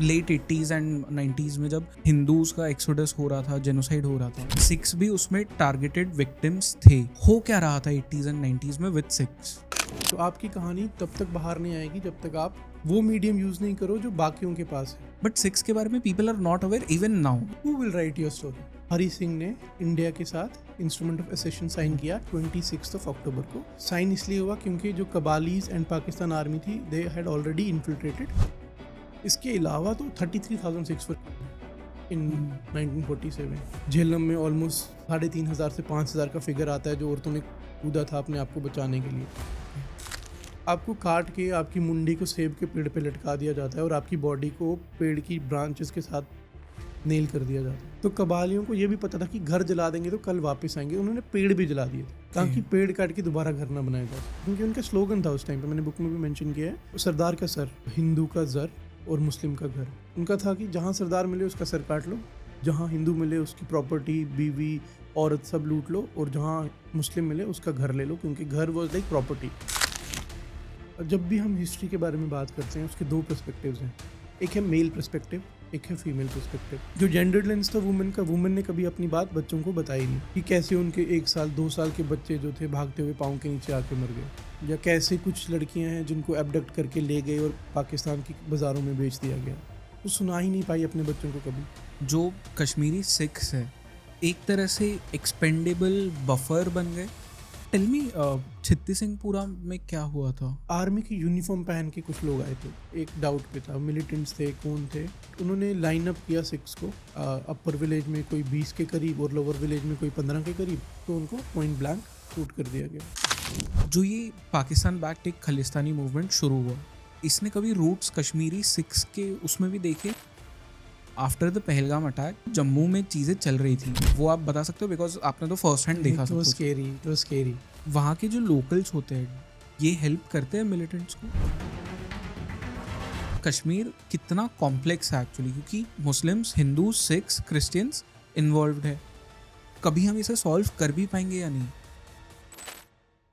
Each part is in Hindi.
लेट 80s एंड 90s में जब हिंदूज का एक्सोडस हो रहा था, जेनोसाइड हो रहा था, सिख्स भी उसमें टारगेटेड विक्टिम्स थे। हो क्या रहा था 80s एंड 90s में विद सिख्स? तो आपकी कहानी तब तक बाहर नहीं आएगी जब तक आप वो मीडियम यूज नहीं करो जो बाकियों के पास है। बट सिख्स के बारे में people are not aware even now. Who will write your story? Hari Singh ने इंडिया के साथ इंस्ट्रूमेंट ऑफ एसेशन साइन किया 26 अक्टूबर को। साइन इसलिए हुआ क्योंकि जो कबालीज एंड पाकिस्तान आर्मी थी दे हैड ऑलरेडी इन्फिल्ट्रेटेड। इसके अलावा तो 33,000 सिख्स इन 1947। झेलम में ऑलमोस्ट 3,500 से 5,000 का फिगर आता है जो औरतों ने कूदा था अपने आप को बचाने के लिए। आपको काट के आपकी मुंडी को सेब के पेड़ पे लटका दिया जाता है और आपकी बॉडी को पेड़ की ब्रांचेस के साथ नेल कर दिया जाता है। तो कबालियों को ये भी पता था कि घर जला देंगे तो कल वापस आएंगे, उन्होंने पेड़ भी जला दिए ताकि पेड़ काट के दोबारा घर ना बनाया जाए। क्योंकि उनका स्लोगन था उस टाइम पे, मैंने बुक में भी मेंशन किया है, सरदार का सर, हिंदू का जर और मुस्लिम का घर। उनका था कि जहाँ सरदार मिले उसका सर काट लो, जहाँ हिंदू मिले उसकी प्रॉपर्टी, बीवी, औरत सब लूट लो, और जहाँ मुस्लिम मिले उसका घर ले लो, क्योंकि घर वॉज लाइक प्रॉपर्टी। जब भी हम हिस्ट्री के बारे में बात करते हैं उसके दो पर्सपेक्टिव्स हैं, एक है मेल पर्सपेक्टिव, एक है फीमेल पर्सपेक्टिव। जो जेंडर लेंस था वुमेन का, वुमेन ने कभी अपनी बात बच्चों को बताई नहीं कि कैसे उनके 1 साल 2 साल के बच्चे जो थे भागते हुए पाँव के नीचे आके मर गए, या कैसे कुछ लड़कियां हैं जिनको एबडक्ट करके ले गए और पाकिस्तान की बाज़ारों में बेच दिया गया। वो सुना ही नहीं पाई अपने बच्चों को कभी। जो कश्मीरी सिख्स है एक तरह से एक्सपेंडेबल बफर बन गए। टेल मी, छित्ती सिंहपुरा में क्या हुआ था? आर्मी की यूनिफॉर्म पहन के कुछ लोग आए थे, एक डाउट पे था मिलिटेंट्स थे कौन थे। उन्होंने लाइन अप किया सिक्स को, अपर विलेज में कोई 20 के करीब और लोअर विलेज में कोई 15 के करीब, तो उनको पॉइंट ब्लैंक शूट कर दिया गया। जो ये पाकिस्तान बैक्ड एक खालिस्तानी मूवमेंट शुरू हुआ, इसने कभी रूट्स कश्मीरी सिख्स के उसमें भी देखे? After the Pahalgam attack Jammu में चीज़ें चल रही थी, वो आप बता सकते हो? बिकॉज आपने तो फर्स्ट हैंड देखा सब कुछ। स्केरी। वहाँ के जो लोकल्स होते हैं ये हेल्प करते हैं मिलिटेंट्स को। कश्मीर कितना कॉम्प्लेक्स है एक्चुअली, क्योंकि Muslims, Hindu, Sikhs, Christians involve है। कभी हम इसे सॉल्व कर भी पाएंगे या नहीं?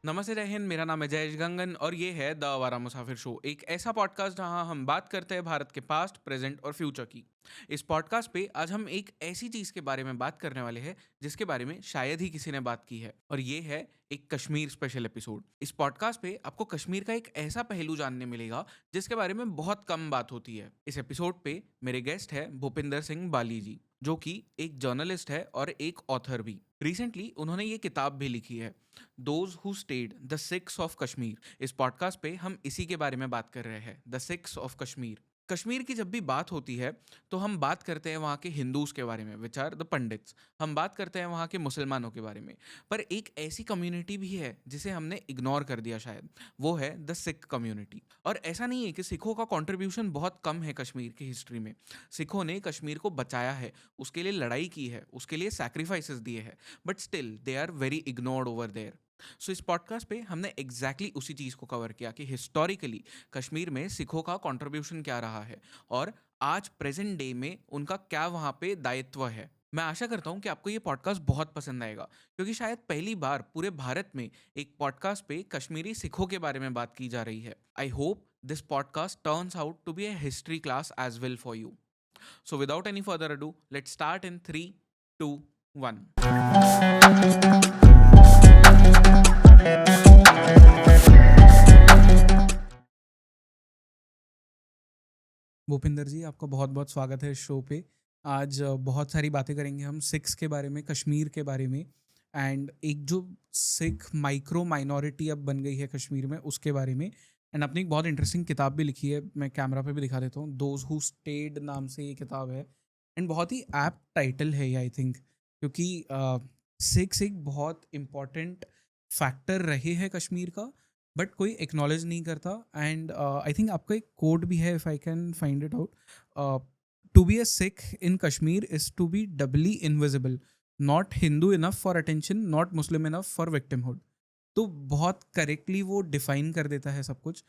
नमस्ते, जय हिंद। मेरा नाम है जयेश गंगन और ये है द आवारा मुसाफिर शो, एक ऐसा पॉडकास्ट जहां हम बात करते हैं भारत के पास्ट, प्रेजेंट और फ्यूचर की। इस पॉडकास्ट पे आज हम एक ऐसी चीज़ के बारे में बात करने वाले हैं जिसके बारे में शायद ही किसी ने बात की है, और ये है एक कश्मीर स्पेशल एपिसोड। इस पॉडकास्ट पे आपको कश्मीर का एक ऐसा पहलू जानने मिलेगा जिसके बारे में बहुत कम बात होती है। इस एपिसोड पे मेरे गेस्ट है भूपिंदर सिंह बाली जी, जो कि एक जर्नलिस्ट है और एक ऑथर भी। रिसेंटली उन्होंने ये किताब भी लिखी है, those who stayed, the six of Kashmir. इस पॉडकास्ट पे हम इसी के बारे में बात कर रहे हैं, the six of Kashmir. Kashmir की जब भी बात होती है तो हम बात करते हैं वहाँ के हिंदूज के बारे में, विच आर द पंडित्स। हम बात करते हैं वहाँ के मुसलमानों के बारे में, पर एक ऐसी कम्युनिटी भी है जिसे हमने इग्नोर कर दिया शायद, वो है द सिख कम्युनिटी। और ऐसा नहीं है कि सिखों का कंट्रीब्यूशन बहुत कम है कश्मीर की हिस्ट्री में। सिखों ने कश्मीर को बचाया है, उसके लिए लड़ाई की है, उसके लिए सैक्रिफाइसेस दिए हैं, but still they are very ignored over there. So इस पॉडकास्ट पे हमने एग्जैक्टली उसी चीज़ को कवर किया कि हिस्टोरिकली कश्मीर में सिखों का कंट्रीब्यूशन क्या रहा है और आज प्रेजेंट डे में उनका क्या वहाँ पे दायित्व है। मैं आशा करता हूँ कि आपको ये पॉडकास्ट बहुत पसंद आएगा, क्योंकि शायद पहली बार पूरे भारत में एक पॉडकास्ट पे कश्मीरी सिखों के बारे में बात की जा रही है। I hope this podcast turns out to be a history class as well for you. So without any further ado, let's start in 3, 2, 1। Bhupinder ji, आपका बहुत बहुत स्वागत है इस शो पे। आज बहुत सारी बातें करेंगे हम सिख्स के बारे में, कश्मीर के बारे में, एंड एक जो सिख माइक्रो माइनॉरिटी अब बन गई है कश्मीर में उसके बारे में। एंड आपने एक बहुत इंटरेस्टिंग किताब भी लिखी है, मैं कैमरा पे भी दिखा देता हूँ, दोज हु स्टेड नाम से ये किताब है। एंड बहुत ही ऐप्ट टाइटल है ये, आई थिंक, क्योंकि सिख्स एक बहुत इम्पॉर्टेंट फैक्टर रहे हैं कश्मीर का, बट कोई एक्नॉलेज नहीं करता। एंड आई थिंक आपका एक कोड भी है, if I can find it out, to be a Sikh in Kashmir is to be doubly invisible, not Hindu enough for attention, not Muslim enough for victimhood. तो बहुत करेक्टली वो डिफाइन कर देता है सब कुछ।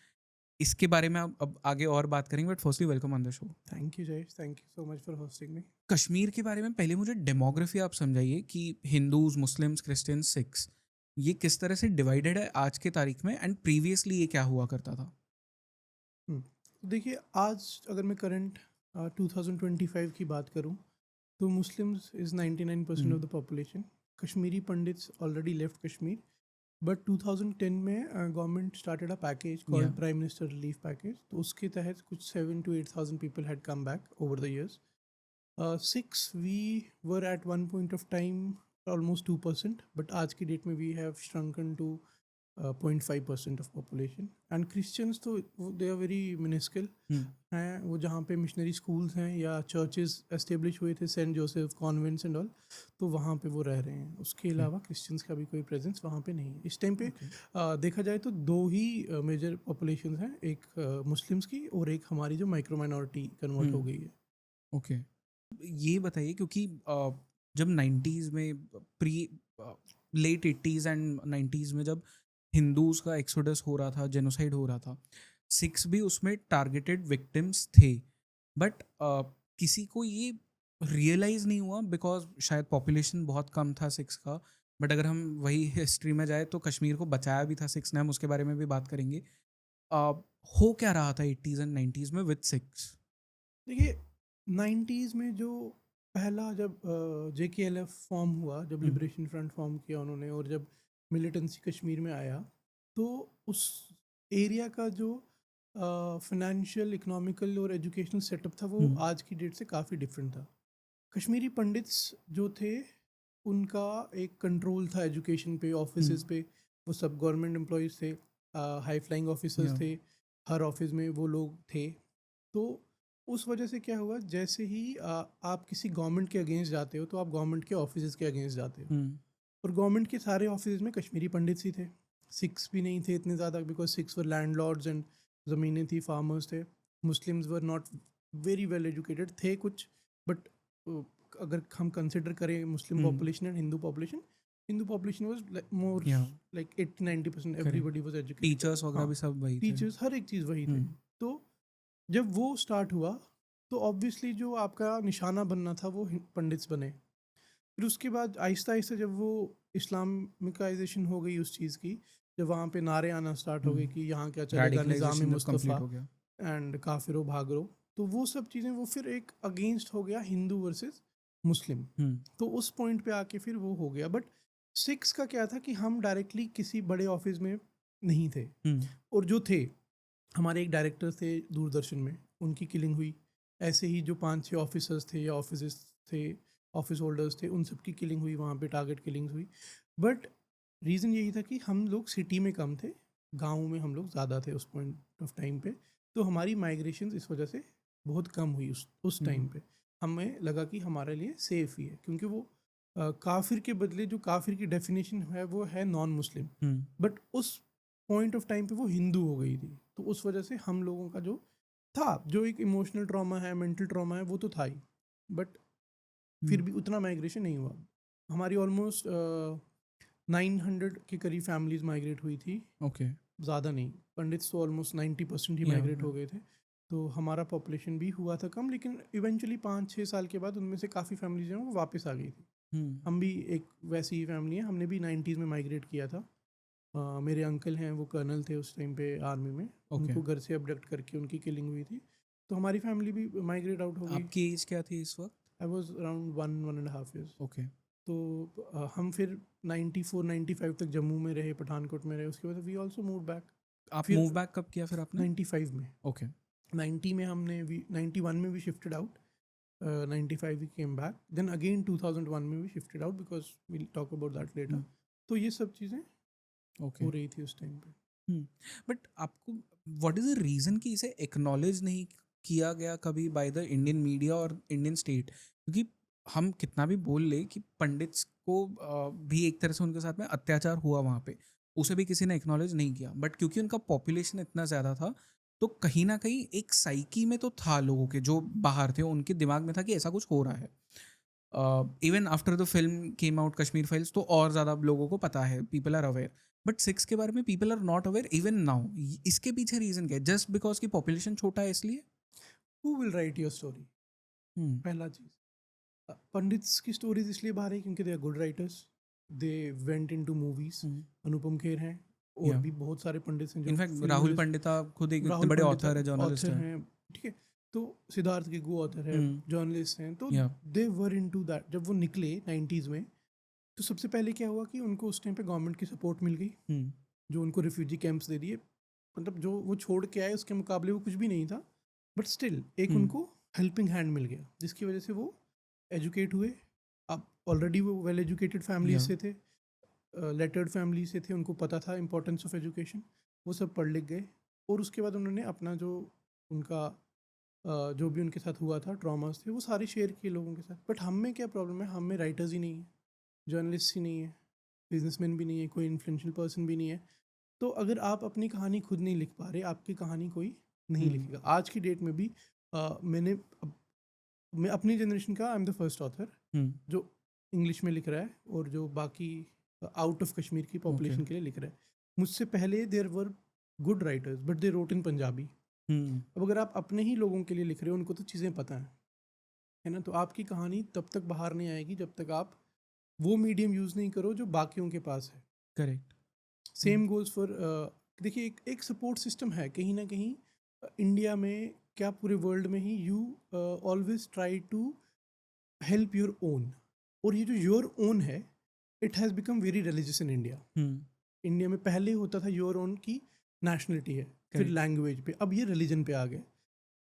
इसके बारे में अब आगे और बात करेंगे, but firstly welcome on the show. Thank you Jayesh, thank you so much for hosting मी। कश्मीर के बारे में पहले मुझे डेमोग्राफी आप समझाइए कि हिंदूज, मुस्लिम्स, क्रिश्चियंस, सिख्स ये किस तरह से डिवाइडेड है आज के तारीख में, एंड प्रीवियसली ये क्या हुआ करता था? देखिए, आज अगर मैं करंट 2025 की बात करूं तो Muslims is 99% of the population. Kashmiri pandits already left Kashmir, but 2010 में government started a package called Yeah. Prime minister relief package. तो उसके तहत कुछ 7 to 8,000 people had come back over the years. 6 we were at one point of time almost 2%, but आज की डेट में we have shrunken to 0.5% of population. And Christians तो they are very minuscule हैं. वो जहाँ पे मिशनरी स्कूल्स हैं या चर्चेस एस्टेब्लिश हुए थे, Saint Joseph convents and all, तो वहाँ पे वो रह रहे हैं. उसके अलावा क्रिश्चियंस का भी कोई प्रेजेंस वहाँ पे नहीं है इस टाइम पे. देखा जाए तो दो ही मेजर पॉपुलेशन हैं, एक मुस्लिम्स की और एक हमारी जो माइक्रो माइनॉरिटी कन्वर्ट हो गई है. ओके. ये बताइए क्योंकि जब 90s में pre late 80s and 90s में जब हिंदूज का एक्सोडस हो रहा था, जेनोसाइड हो रहा था, सिख्स भी उसमें टारगेटेड विक्टिम्स थे. बट किसी को ये रियलाइज़ नहीं हुआ बिकॉज शायद पॉपुलेशन बहुत कम था सिख्स का. बट अगर हम वही हिस्ट्री में जाए तो कश्मीर को बचाया भी था सिख्स ने, हम उसके बारे में भी बात करेंगे. हो क्या रहा था 80s एंड 90s में विद सिख्स? देखिए 90s में जो पहला जब JKLF फॉर्म हुआ, जब लिबरेशन फ्रंट फॉर्म किया उन्होंने, और जब मिलिटेंसी कश्मीर में आया, तो उस एरिया का जो फाइनेंशियल, इकोनॉमिकल और एजुकेशनल सेटअप था वो आज की डेट से काफ़ी डिफरेंट था. कश्मीरी पंडित्स जो थे उनका एक कंट्रोल था एजुकेशन पे, ऑफिसेज पे. वो सब गवर्नमेंट एम्प्लॉयज़ थे, हाई फ्लाइंग ऑफिसर्स थे, हर ऑफिस में वो लोग थे. तो उस वजह से क्या हुआ, जैसे ही आप किसी गवर्नमेंट के अगेंस्ट जाते हो तो आप गवर्नमेंट के ऑफिस के अगेंस्ट जाते हो. और गवर्नमेंट के सारे ऑफिस में कश्मीरी पंडित्स ही थे, सिख्स भी नहीं थे इतने ज़्यादा, because Sikhs were landlords and ज़मीनें थी, फार्मर्स थे. Muslims were not very well educated, थे कुछ, बट अगर हम कंसिडर करें Muslim population and Hindu population was more like 80-90%. Everybody was educated. Teachers वगैरह भी सब वही थे. टीचर्स, हर एक चीज़ वही थे. तो जब वो स्टार्ट हुआ तो ऑब्वियसली जो आपका निशाना बनना था वो पंडित्स बने. फिर उसके बाद आहिस्ता आहिस्ता जब वो इस्लामिकाइजेशन हो गई उस चीज़ की, जब वहाँ पे नारे आना स्टार्ट हो गए कि यहाँ क्या चलेगा, निज़ाम मुस्तफ़ा एंड काफिरो भागरो, तो वो सब चीज़ें वो फिर एक अगेंस्ट हो गया हिंदू वर्सेस मुस्लिम. तो उस पॉइंट पे आके फिर वो हो गया. बट सिक्स का क्या था कि हम डायरेक्टली किसी बड़े ऑफिस में नहीं थे, और जो थे हमारे एक डायरेक्टर थे दूरदर्शन में, उनकी किलिंग हुई. ऐसे ही जो 5-6 ऑफिसर्स थे या ऑफिस थे, ऑफिस होल्डर्स थे, उन सब की किलिंग हुई, वहाँ पे टारगेट किलिंग्स हुई. बट रीज़न यही था कि हम लोग सिटी में कम थे, गाँव में हम लोग ज़्यादा थे उस पॉइंट ऑफ टाइम पे. तो हमारी माइग्रेशन इस वजह से बहुत कम हुई उस टाइम पे. हमें लगा कि हमारे लिए सेफ़ ही है, क्योंकि वो काफिर के बदले जो काफिर की डेफिनेशन है वो है नॉन मुस्लिम. बट उस पॉइंट ऑफ टाइम पे वो हिंदू हो गई थी. तो उस वजह से हम लोगों का जो था, जो एक इमोशनल ट्रॉमा है, मेंटल ट्रॉमा है, वो तो था ही. बट फिर भी उतना माइग्रेशन नहीं हुआ. हमारी ऑलमोस्ट 900 के करीब फैमिलीज माइग्रेट हुई थी. ओके. ज़्यादा नहीं, पंडित्स तो ऑलमोस्ट 90% ही माइग्रेट हो गए थे. तो हमारा पॉपुलेशन भी हुआ था कम, लेकिन इवेंचुअली 5-6 साल के बाद उनमें से काफ़ी फैमिलीज हैं वो वापस आ गई थी. हम भी एक वैसी ही फैमिली है, हमने भी 90s में माइग्रेट किया था. मेरे अंकल हैं, वो कर्नल थे उस टाइम पे आर्मी में. उनको घर से अबडक्ट करके उनकी किलिंग हुई थी. तो हमारी फैमिली भी माइग्रेट आउट हो गई. आपकी एज क्या थी इस वक्त? I was around 1.5 years. Okay. तो हम फिर 94-95 तक जम्मू में रहे, पठानकोट में रहे. उसके बाद वी ऑल्सो मूव बैक. आप मूव बैक कब किया फिर आपने? 95 में. ओके. 90 में हमने 91 में भी shifted out. 95 we came back. Then again 2001 में भी shifted out because we'll talk about that later. तो ये सब चीज़ें हो रही थी उस टाइम पे. बट आपको व्हाट इज़ द रीज़न कि इसे एक्नॉलेज नहीं किया गया कभी बाय द इंडियन मीडिया और इंडियन स्टेट? क्योंकि हम कितना भी बोल ले कि पंडित्स को भी एक तरह से उनके साथ में अत्याचार हुआ वहाँ पे, उसे भी किसी ने एक्नॉलेज नहीं किया. बट क्योंकि उनका पॉपुलेशन इतना ज़्यादा था, तो कहीं ना कहीं एक साइकी में तो था लोगों के जो बाहर थे, उनके दिमाग में था कि ऐसा कुछ हो रहा है. Even after the film came out Kashmir files, तो और ज़्यादा लोगों को पता है, people are aware. But Sikhs के बारे में people are not aware even now. इसके पीछे रीज़न क्या है? जस्ट बिकॉज की पॉपुलेशन छोटा है इसलिए? Who will write your story? पहला चीज़, पंडित्स की स्टोरीज इसलिए बाहर है क्योंकि they are good writers. They went into movies. Anupam Kher हैं, और भी बहुत सारे पंडित हैं. इनफैक्ट राहुल पंडिता खुद एक इतने बड़े ऑथर है, जर्नलिस्ट हैं. ठीक है. तो सिद्धार्थ गिगू ऑथर है, जर्नलिस्ट हैं, तो Yeah. They were into that. जब वो निकले 90s में, तो सबसे पहले क्या हुआ कि उनको उस टाइम पे गवर्नमेंट की सपोर्ट मिल गई, Hmm. जो उनको रिफ्यूजी कैंप्स दे दिए। मतलब जो वो छोड़ के आए उसके मुकाबले वो कुछ भी नहीं था, बट स्टिल एक उनको हेल्पिंग हैंड मिल गया, जिसकी वजह से वो एजुकेट हुए। अब ऑलरेडी वो वेल एजुकेटेड फैमिली से थे, लेटर्ड फैमिली से थे, उनको पता था इम्पोर्टेंस ऑफ एजुकेशन, वो सब पढ़ लिख गए। और उसके बाद उन्होंने अपना जो उनका जो भी उनके साथ हुआ था, ट्रॉमास थे, वो सारे शेयर किए लोगों के साथ। बट हम में क्या प्रॉब्लम है, हम में राइटर्स ही नहीं है, जर्नलिस्ट ही नहीं है, बिजनेसमैन भी नहीं है, कोई इन्फ्लुएंशियल पर्सन भी नहीं है। तो अगर आप अपनी कहानी खुद नहीं लिख पा रहे, आपकी कहानी कोई नहीं लिखेगा। आज की डेट में भी मैं अपनी जनरेशन का I am the first author जो इंग्लिश में लिख रहा है, और जो बाकी आउट ऑफ कश्मीर की पॉपुलेशन के लिए लिख रहा है। मुझसे पहले there were good writers, but they wrote in Punjabi. अब अगर आप अपने ही लोगों के लिए लिख रहे हो, उनको तो चीज़ें पता है ना, तो आपकी कहानी तब तक बाहर नहीं आएगी जब तक आप वो मीडियम यूज़ नहीं करो जो बाकियों के पास है। करेक्ट। सेम गोज़ फॉर देखिए, एक सपोर्ट सिस्टम है कहीं ना कहीं इंडिया में, क्या पूरे वर्ल्ड में ही, you always try to help your own. और ये जो योर ओन है, it has become very religious in India. India में पहले होता था योर ओन की नेशनलिटी है, फिर Correct. लैंग्वेज पे, अब ये रिलीजन पे आ गया।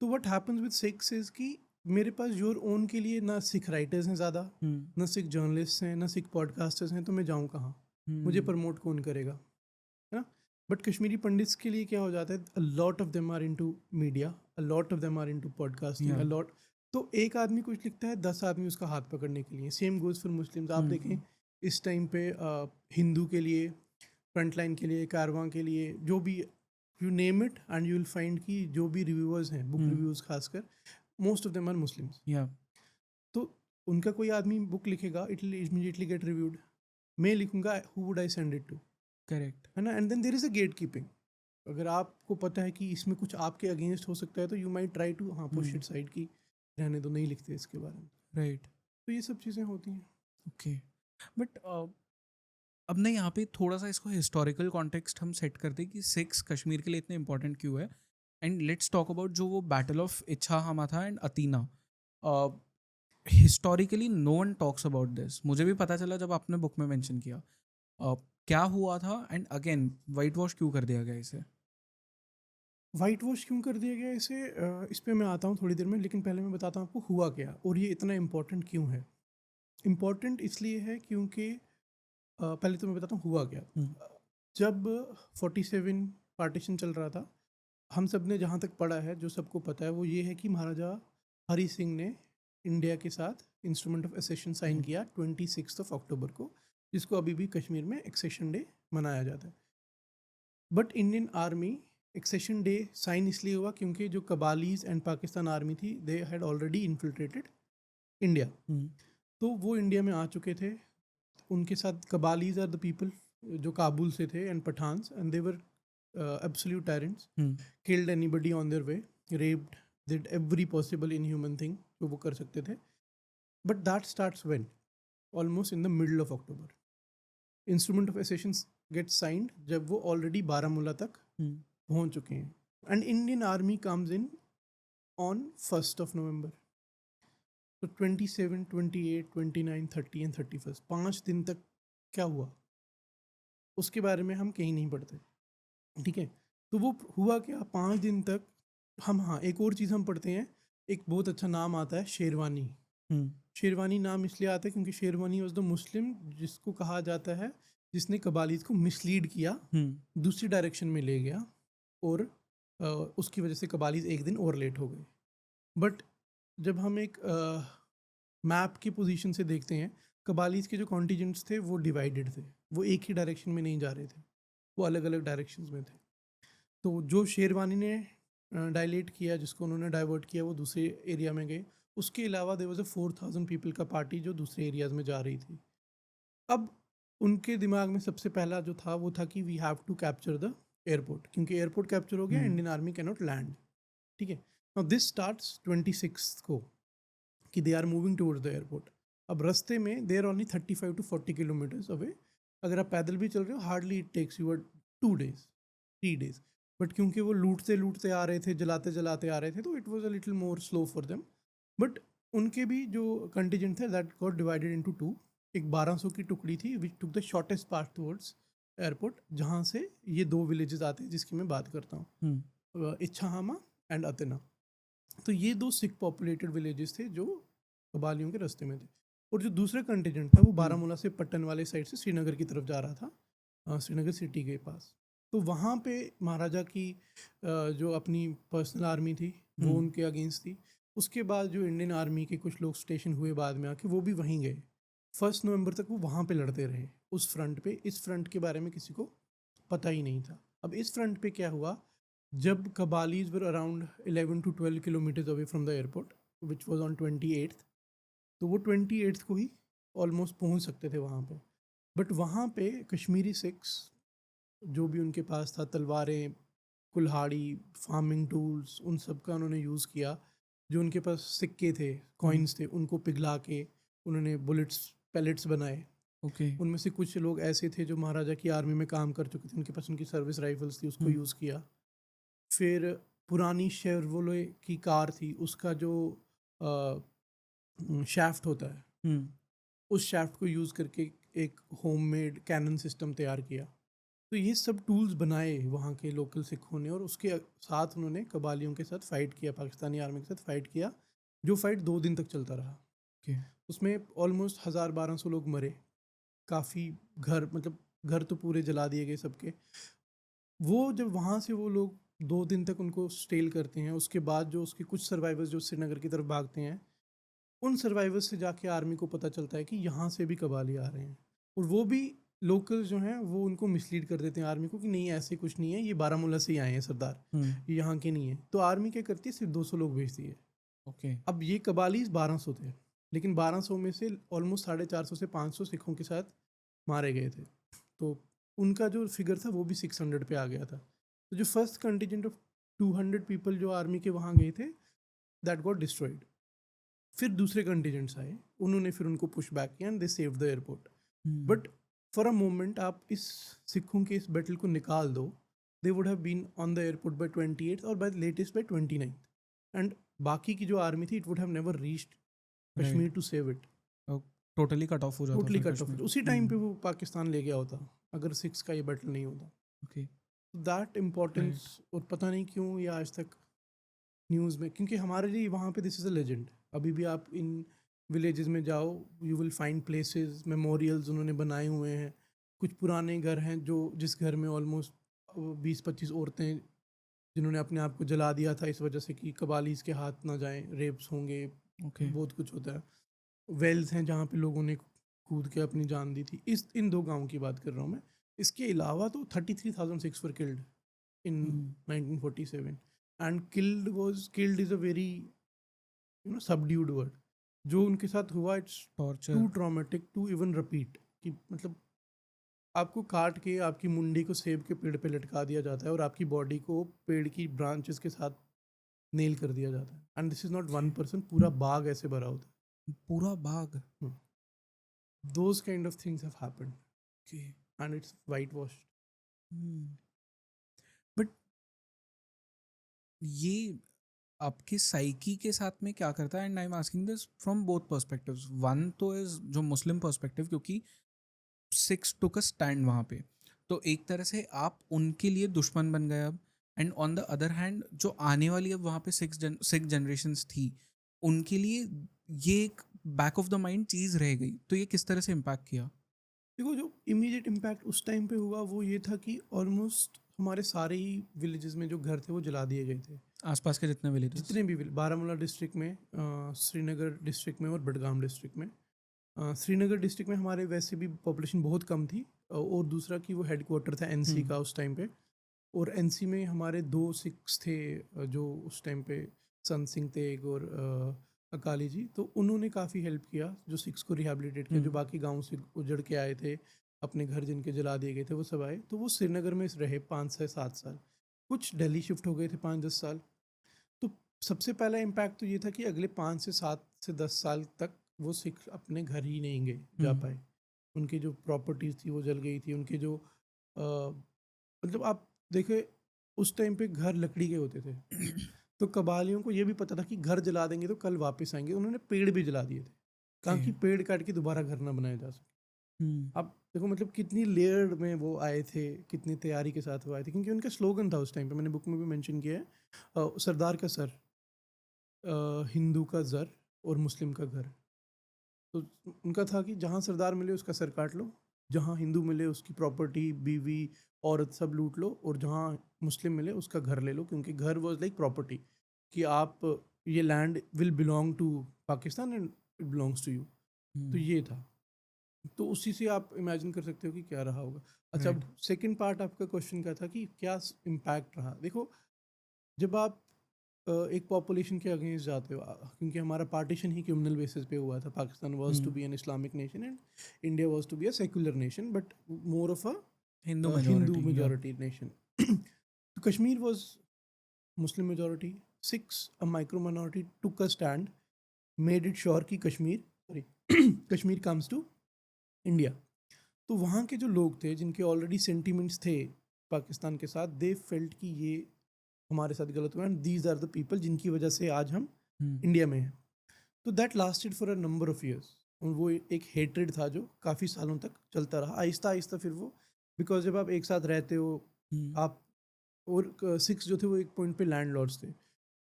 तो what happens with six is कि मेरे पास योर ओन के लिए ना सिख राइटर्स हैं ज़्यादा, ना सिख जर्नलिस्ट हैं, ना सिख पॉडकास्टर्स हैं, तो मैं जाऊँ कहाँ? मुझे प्रमोट कौन करेगा, है ना? बट कश्मीरी पंडित्स के लिए क्या हो जाता है, a lot of them are into media, a lot of them are into podcasting, a lot. तो एक आदमी कुछ लिखता है, 10 आदमी उसका हाथ पकड़ने के लिए। Same goes for Muslims. आप देखें इस टाइम पे हिंदू के लिए, फ्रंटलाइन के लिए, कारवां के लिए, जो भी you name it, and you will find कि जो भी रिव्यूअर्स हैं, बुक रिव्यूज़ खासकर, most of them are Muslims. तो उनका कोई आदमी बुक लिखेगा, it will immediately get reviewed. मैं लिखूंगा, who would I send it to, correct. है ना? And then there is a gatekeeping. अगर आपको पता है कि इसमें कुछ आपके अगेंस्ट हो सकता है, तो you might try to push it side की, रहने दो, नहीं लिखते इसके बारे में। राइट। तो ये सब चीज़ें होती हैं। ओके। बट अब ना यहाँ पे थोड़ा सा इसको हिस्टोरिकल कॉन्टेक्स्ट हम सेट करते हैं कि सिक्स कश्मीर के लिए इतने इंपॉर्टेंट क्यों है। एंड लेट्स टॉक अबाउट जो वो बैटल ऑफ इच्छा हमा था एंड अतीना। Historically no one talks about this. मुझे भी पता चला जब आपने बुक में मेंशन किया। क्या हुआ था, एंड अगेन वाइट वॉश क्यों कर दिया गया इसे? वाइट वॉश क्यों कर दिया गया इसे, इस पे मैं आता हूँ थोड़ी देर में, लेकिन पहले मैं बताता हूँ आपको हुआ क्या और ये इतना इम्पोर्टेंट क्यों है। इम्पोर्टेंट इसलिए है क्योंकि पहले तो मैं बताता हूँ हुआ क्या। जब 47 पार्टीशन चल रहा था, हम सब ने जहाँ तक पढ़ा है, जो सबको पता है, वो ये है कि महाराजा हरी सिंह ने इंडिया के साथ इंस्ट्रूमेंट ऑफ एसेशन साइन किया 26 अक्टूबर को, जिसको अभी भी कश्मीर में एक्सेशन डे मनाया जाता है। But Indian army, accession day sign इसलिए हुआ क्योंकि जो कबालीज एंड पाकिस्तान आर्मी थी, they had already infiltrated India. तो वो इंडिया में आ चुके थे। उनके साथ कबालीज आर द पीपल जो काबुल से थे, and Pathans, and they were absolute tyrants, killed anybody on their way, raped, did every possible inhuman thing जो वो कर सकते थे। But that starts when, almost in the middle of October. Instrument of accession get signed जब वो ऑलरेडी बारामूला तक पहुंच चुके हैं, and Indian army comes in on 1st of November। तो 27, 28, 29, 30 एंड 31, 5 दिन तक क्या हुआ उसके बारे में हम कहीं नहीं पढ़ते, ठीक है? तो वो हुआ क्या 5 दिन तक। हम, हाँ, एक और चीज़ हम पढ़ते हैं, एक बहुत अच्छा नाम आता है शेरवानी। शेरवानी नाम इसलिए आता है क्योंकि शेरवानी वॉज द मुस्लिम जिसको कहा जाता है जिसने कबालीज को मिसलीड किया, दूसरी डायरेक्शन में ले गया, और उसकी वजह से कबालीज एक दिन और लेट हो गए। बट जब हम एक मैप की पोजीशन से देखते हैं, कबालीज के जो कॉन्टिजेंट्स थे वो डिवाइडेड थे, वो एक ही डायरेक्शन में नहीं जा रहे थे, वो अलग अलग डायरेक्शंस में थे। तो जो शेरवानी ने डायलेट किया, जिसको उन्होंने डाइवर्ट किया, वो दूसरे एरिया में गए। उसके अलावा देयर वाज अ 4000 पीपल का पार्टी जो दूसरे एरियाज़ में जा रही थी। अब उनके दिमाग में सबसे पहला जो था वो था कि we have to capture the airport, क्योंकि एयरपोर्ट कैप्चर हो गया, Indian army can not land, ठीक है? नाउ दिस स्टार्ट्स 26 को कि they are moving towards the airport. अब रास्ते में they are only 35 to 40 kilometres away. अगर आप पैदल भी चल रहे हो, hardly it takes you 2 days, 3 days। But क्योंकि वो लूटते लूटते आ रहे थे, जलाते जलाते आ रहे थे, तो it was a little more slow for them. But उनके भी जो कंटिजेंट थे that got divided into two. एक 1200 की टुकड़ी थी which took the shortest path towards airport, जहाँ से ये दो विलेजेस आते हैं जिसकी मैं बात करता हूँ, इच्छाहामा एंड अतना. तो ये दो सिख पॉपुलेटेड विलेजेस थे जो कबालियों के रास्ते में थे. और जो दूसरा कंटिजेंट था वो बारामूला से पट्टन वाले साइड से श्रीनगर की तरफ जा रहा था, श्रीनगर सिटी के पास. तो वहाँ पे महाराजा की जो अपनी पर्सनल आर्मी थी वो उनके अगेंस्ट थी. उसके बाद जो इंडियन आर्मी के कुछ लोग स्टेशन हुए बाद में आके वो भी वहीं गए. 1 नवंबर तक वो वहाँ पे लड़ते रहे उस फ्रंट पे. इस फ्रंट के बारे में किसी को पता ही नहीं था. अब इस फ्रंट पे क्या हुआ, जब Kabalis were around 11 to 12 kilometres away from the airport which was on 28th, तो वो 28th को ही ऑलमोस्ट पहुंच सकते थे वहाँ पे. बट वहाँ पे कश्मीरी सिख्स, जो भी उनके पास था, तलवारें, कुल्हाड़ी, फार्मिंग टूल्स, उन सब का उन्होंने यूज़ किया. जो उनके पास सिक्के थे, कॉइन्स थे, उनको पिघला के उन्होंने बुलेट्स, पैलेट्स बनाए. ओके. उनमें से कुछ लोग ऐसे थे जो महाराजा की आर्मी में काम कर चुके थे, उनके पास उनकी सर्विस राइफल्स थी, उसको यूज़ किया. फिर पुरानी शेवरले की कार थी, उसका जो शैफ्ट होता है, उस शैफ्ट को यूज़ करके एक होममेड कैनन सिस्टम तैयार किया. तो ये सब टूल्स बनाए वहाँ के लोकल सिखों ने, और उसके साथ उन्होंने कबालियों के साथ फ़ाइट किया, पाकिस्तानी आर्मी के साथ फ़ाइट किया, जो फ़ाइट 2 दिन तक चलता रहा. ओके. उसमें ऑलमोस्ट 1000-1200 लोग मरे. काफ़ी घर, मतलब घर तो पूरे जला दिए गए सबके. वो जब वहाँ से वो लोग 2 दिन तक उनको स्टेल करते हैं, उसके बाद जो उसके कुछ सर्वाइवर्स जो श्रीनगर की तरफ भागते हैं, उन सर्वाइवर्स से जाके आर्मी को पता चलता है कि यहाँ से भी कबाली आ रहे हैं. और वो भी लोकल्स जो हैं वो उनको मिसलीड कर देते हैं आर्मी को कि नहीं ऐसे कुछ नहीं है, ये बारामूला से ही आए हैं सरदार, ये यहाँ के नहीं है. तो आर्मी क्या करती है, सिर्फ 200 लोग भेजती है. ओके. अब ये कबालीज 1200 थे, लेकिन 1200 में से ऑलमोस्ट 450 से 500 सिखों के साथ मारे गए थे. तो उनका जो फिगर था वो भी 600 पे आ गया था. तो जो फर्स्ट कंटिजेंट ऑफ 200 पीपल जो आर्मी के वहाँ गए थे, दैट गॉट डिस्ट्रॉयड. फिर दूसरे कंटिजेंट्स आए, उन्होंने फिर उनको पुश बैक किया and they save the airport. But for a moment आप इस सिखों के इस बैटल को निकाल दो, they would have been on the airport by 28th और bye latest by 29th. And बाकी की जो आर्मी थी, it would have never reached Kashmir to save it. Totally cut off हो जाता. टोटली फिर कट ऑफ. कश्मीर. उसी टाइम पे वो पाकिस्तान ले गया होता अगर सिक्स का ये बैटल नहीं होता. ओके. That importance. और पता नहीं क्यों ये आज तक न्यूज़ में, क्योंकि हमारे लिए वहाँ पे दिस इज़ अ लेजेंड. अभी भी आप इन विलेजेस में जाओ, you will find places, memorials उन्होंने बनाए हुए हैं. कुछ पुराने घर हैं जो, जिस घर में ऑलमोस्ट 20-25 औरतें जिन्होंने अपने आप को जला दिया था इस वजह से कि कबालीज के हाथ ना जाएं, रेप्स होंगे, ओके. बहुत कुछ होता है. वेल्स हैं जहाँ पे लोगों ने कूद के अपनी जान दी थी. इन 2 गाँव की बात कर रहा हूँ मैं. इसके अलावा तो 33,006 were killed in 1947. And killed is a very subdued word. जो उनके साथ हुआ, it's torture. Too traumatic to even repeat. कि मतलब आपको काट के आपकी मुंडी को सेब के पेड़ पे लटका दिया जाता है और आपकी बॉडी को पेड़ की ब्रांचेस के साथ नेल कर दिया जाता है. And this is not 1 person, पूरा बाग ऐसे भरा होता है. पूरा बाग. Those kind of things have happened okay. and it's whitewashed. But ये आपके साइकी के साथ में क्या करता है? And I am asking this from both perspectives. One तो इज जो मुस्लिम पर्सपेक्टिव, क्योंकि सिक्स टुक अ स्टैंड वहाँ पे, तो एक तरह से आप उनके लिए दुश्मन बन गए अब. And on the other hand जो आने वाली अब वहाँ पे सिक्स जनरेशन्स थी, उनके लिए ये एक बैक ऑफ द माइंड चीज़ रह गई. तो ये किस तरह से इम्पैक्ट किया? देखो, जो इमीडिएट इम्पैक्ट उस टाइम पे हुआ वो ये था कि ऑलमोस्ट हमारे सारे ही विलेजेस में जो घर थे वो जला दिए गए थे. आसपास के जितने विलेजेस. जितने भी बारामूला डिस्ट्रिक्ट में, श्रीनगर डिस्ट्रिक्ट में और बडगाम डिस्ट्रिक्ट में. श्रीनगर डिस्ट्रिक्ट में हमारे वैसे भी पॉपुलेशन बहुत कम थी, और दूसरा कि वो हेडक्वार्टर था एनसी का उस टाइम पे. और एनसी में हमारे 2 सिख्स थे जो उस टाइम पे संत सिंह तेग और अकाली जी. तो उन्होंने काफ़ी हेल्प किया जो सिख्स को रिहेबिलिटेट किया. जो बाकी गाँव से उजड़ के आए थे, अपने घर जिनके जला दिए गए थे, वो सब आए. तो वो श्रीनगर में रहे 5 से 7 साल. कुछ दिल्ली शिफ्ट हो गए थे 5-10 साल. तो सबसे पहला इम्पैक्ट तो ये था कि अगले 5 से 7 से 10 साल तक वो सिख अपने घर ही नहीं गए जा पाए. उनकी जो प्रॉपर्टीज़ थी वो जल गई थी. उनके जो मतलब आप देखे, उस टाइम पे घर लकड़ी के होते थे। तो कबालियों को ये भी पता था कि घर जला देंगे तो कल वापस आएंगे, उन्होंने पेड़ भी जला दिए थे ताकि पेड़ काट के दोबारा घर ना बनाया जा सके। अब देखो मतलब कितनी लेयर्ड में वो आए थे, कितनी तैयारी के साथ वो आए थे, क्योंकि उनका स्लोगन था उस टाइम पे, मैंने बुक में भी मेंशन किया है, सरदार का सर, हिंदू का जर और मुस्लिम का घर। तो उनका था कि जहाँ सरदार मिले उसका सर काट लो, जहाँ हिंदू मिले उसकी प्रॉपर्टी, बीवी, औरत सब लूट लो, और जहाँ मुस्लिम मिले उसका घर ले लो, क्योंकि घर वाज लाइक प्रॉपर्टी, कि आप ये land will belong to Pakistan and it belongs to you. तो ये था। तो उसी से आप इमेजिन कर सकते हो कि क्या रहा होगा। अच्छा, अब सेकंड पार्ट आपका क्वेश्चन का था कि क्या इम्पैक्ट रहा। देखो, जब आप एक पॉपुलेशन के अगेंस्ट जाते हो, क्योंकि हमारा पार्टीशन ही क्रिमिनल बेसिस पे हुआ था, Pakistan was to be an Islamic nation and India was to be a secular nation, but more of a Hindu Hindu majority majority nation. तो Kashmir was Muslim majority, Sikhs a micro minority took a stand, made it sure कि Kashmir sorry Kashmir comes to India. तो वहाँ के जो लोग थे जिनके ऑलरेडी सेंटिमेंट्स थे पाकिस्तान के साथ, दे फेल्ट कि ये हमारे साथ गलत हुआ, and these are the people जिनकी वजह से आज हम इंडिया में हैं। तो that lasted for a number of years. वो एक हेट्रेड था जो काफ़ी सालों तक चलता रहा, आहिस्ता आहिस्ता फिर वो, बिकॉज जब आप एक साथ रहते हो, आप, और सिक्स जो थे वो एक पॉइंट पे लैंड लॉर्ड्स थे,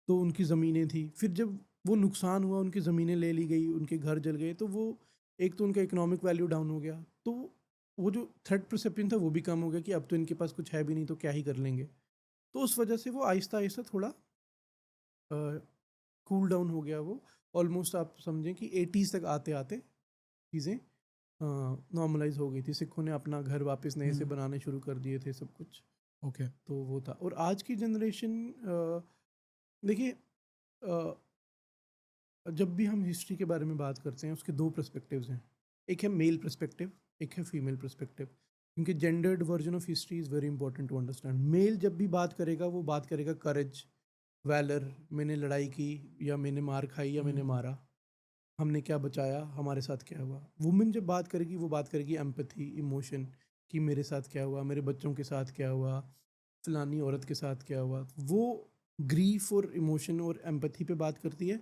तो उनकी ज़मीनें थी, फिर जब वो नुकसान हुआ, उनकी ज़मीनें ले ली गई, उनके घर जल गए, तो वो एक तो उनका इकोनॉमिक वैल्यू डाउन हो गया, तो वो जो थ्रेट परसेप्शन था वो भी कम हो गया कि अब तो इनके पास कुछ है भी नहीं तो क्या ही कर लेंगे। तो उस वजह से वो आहिस्ता आहिस्ता थोड़ा कूल डाउन हो गया वो। ऑलमोस्ट आप समझें कि 80s तक आते आते चीज़ें नॉर्मलाइज हो गई थी, सिखों ने अपना घर वापस नए से बनाने शुरू कर दिए थे, सब कुछ। ओके तो वो था। और आज की जनरेशन, देखिए, अ, जब भी हम हिस्ट्री के बारे में बात करते हैं उसके दो पर्सपेक्टिव्स हैं, एक है मेल पर्सपेक्टिव, एक है फीमेल पर्सपेक्टिव, क्योंकि gendered version of history is very important to understand. Male जब भी बात करेगा वो बात करेगा करेज, वैलर, मैंने लड़ाई की, या मैंने मार खाई, या मैंने मारा, हमने क्या बचाया, हमारे साथ क्या हुआ। वुमेन जब बात करेगी वो बात करेगी एम्पैथी, इमोशन, कि मेरे साथ क्या हुआ, मेरे बच्चों के साथ क्या हुआ, फलानी औरत के साथ क्या हुआ। वो ग्रीफ और इमोशन और एम्पैथी पे बात करती है।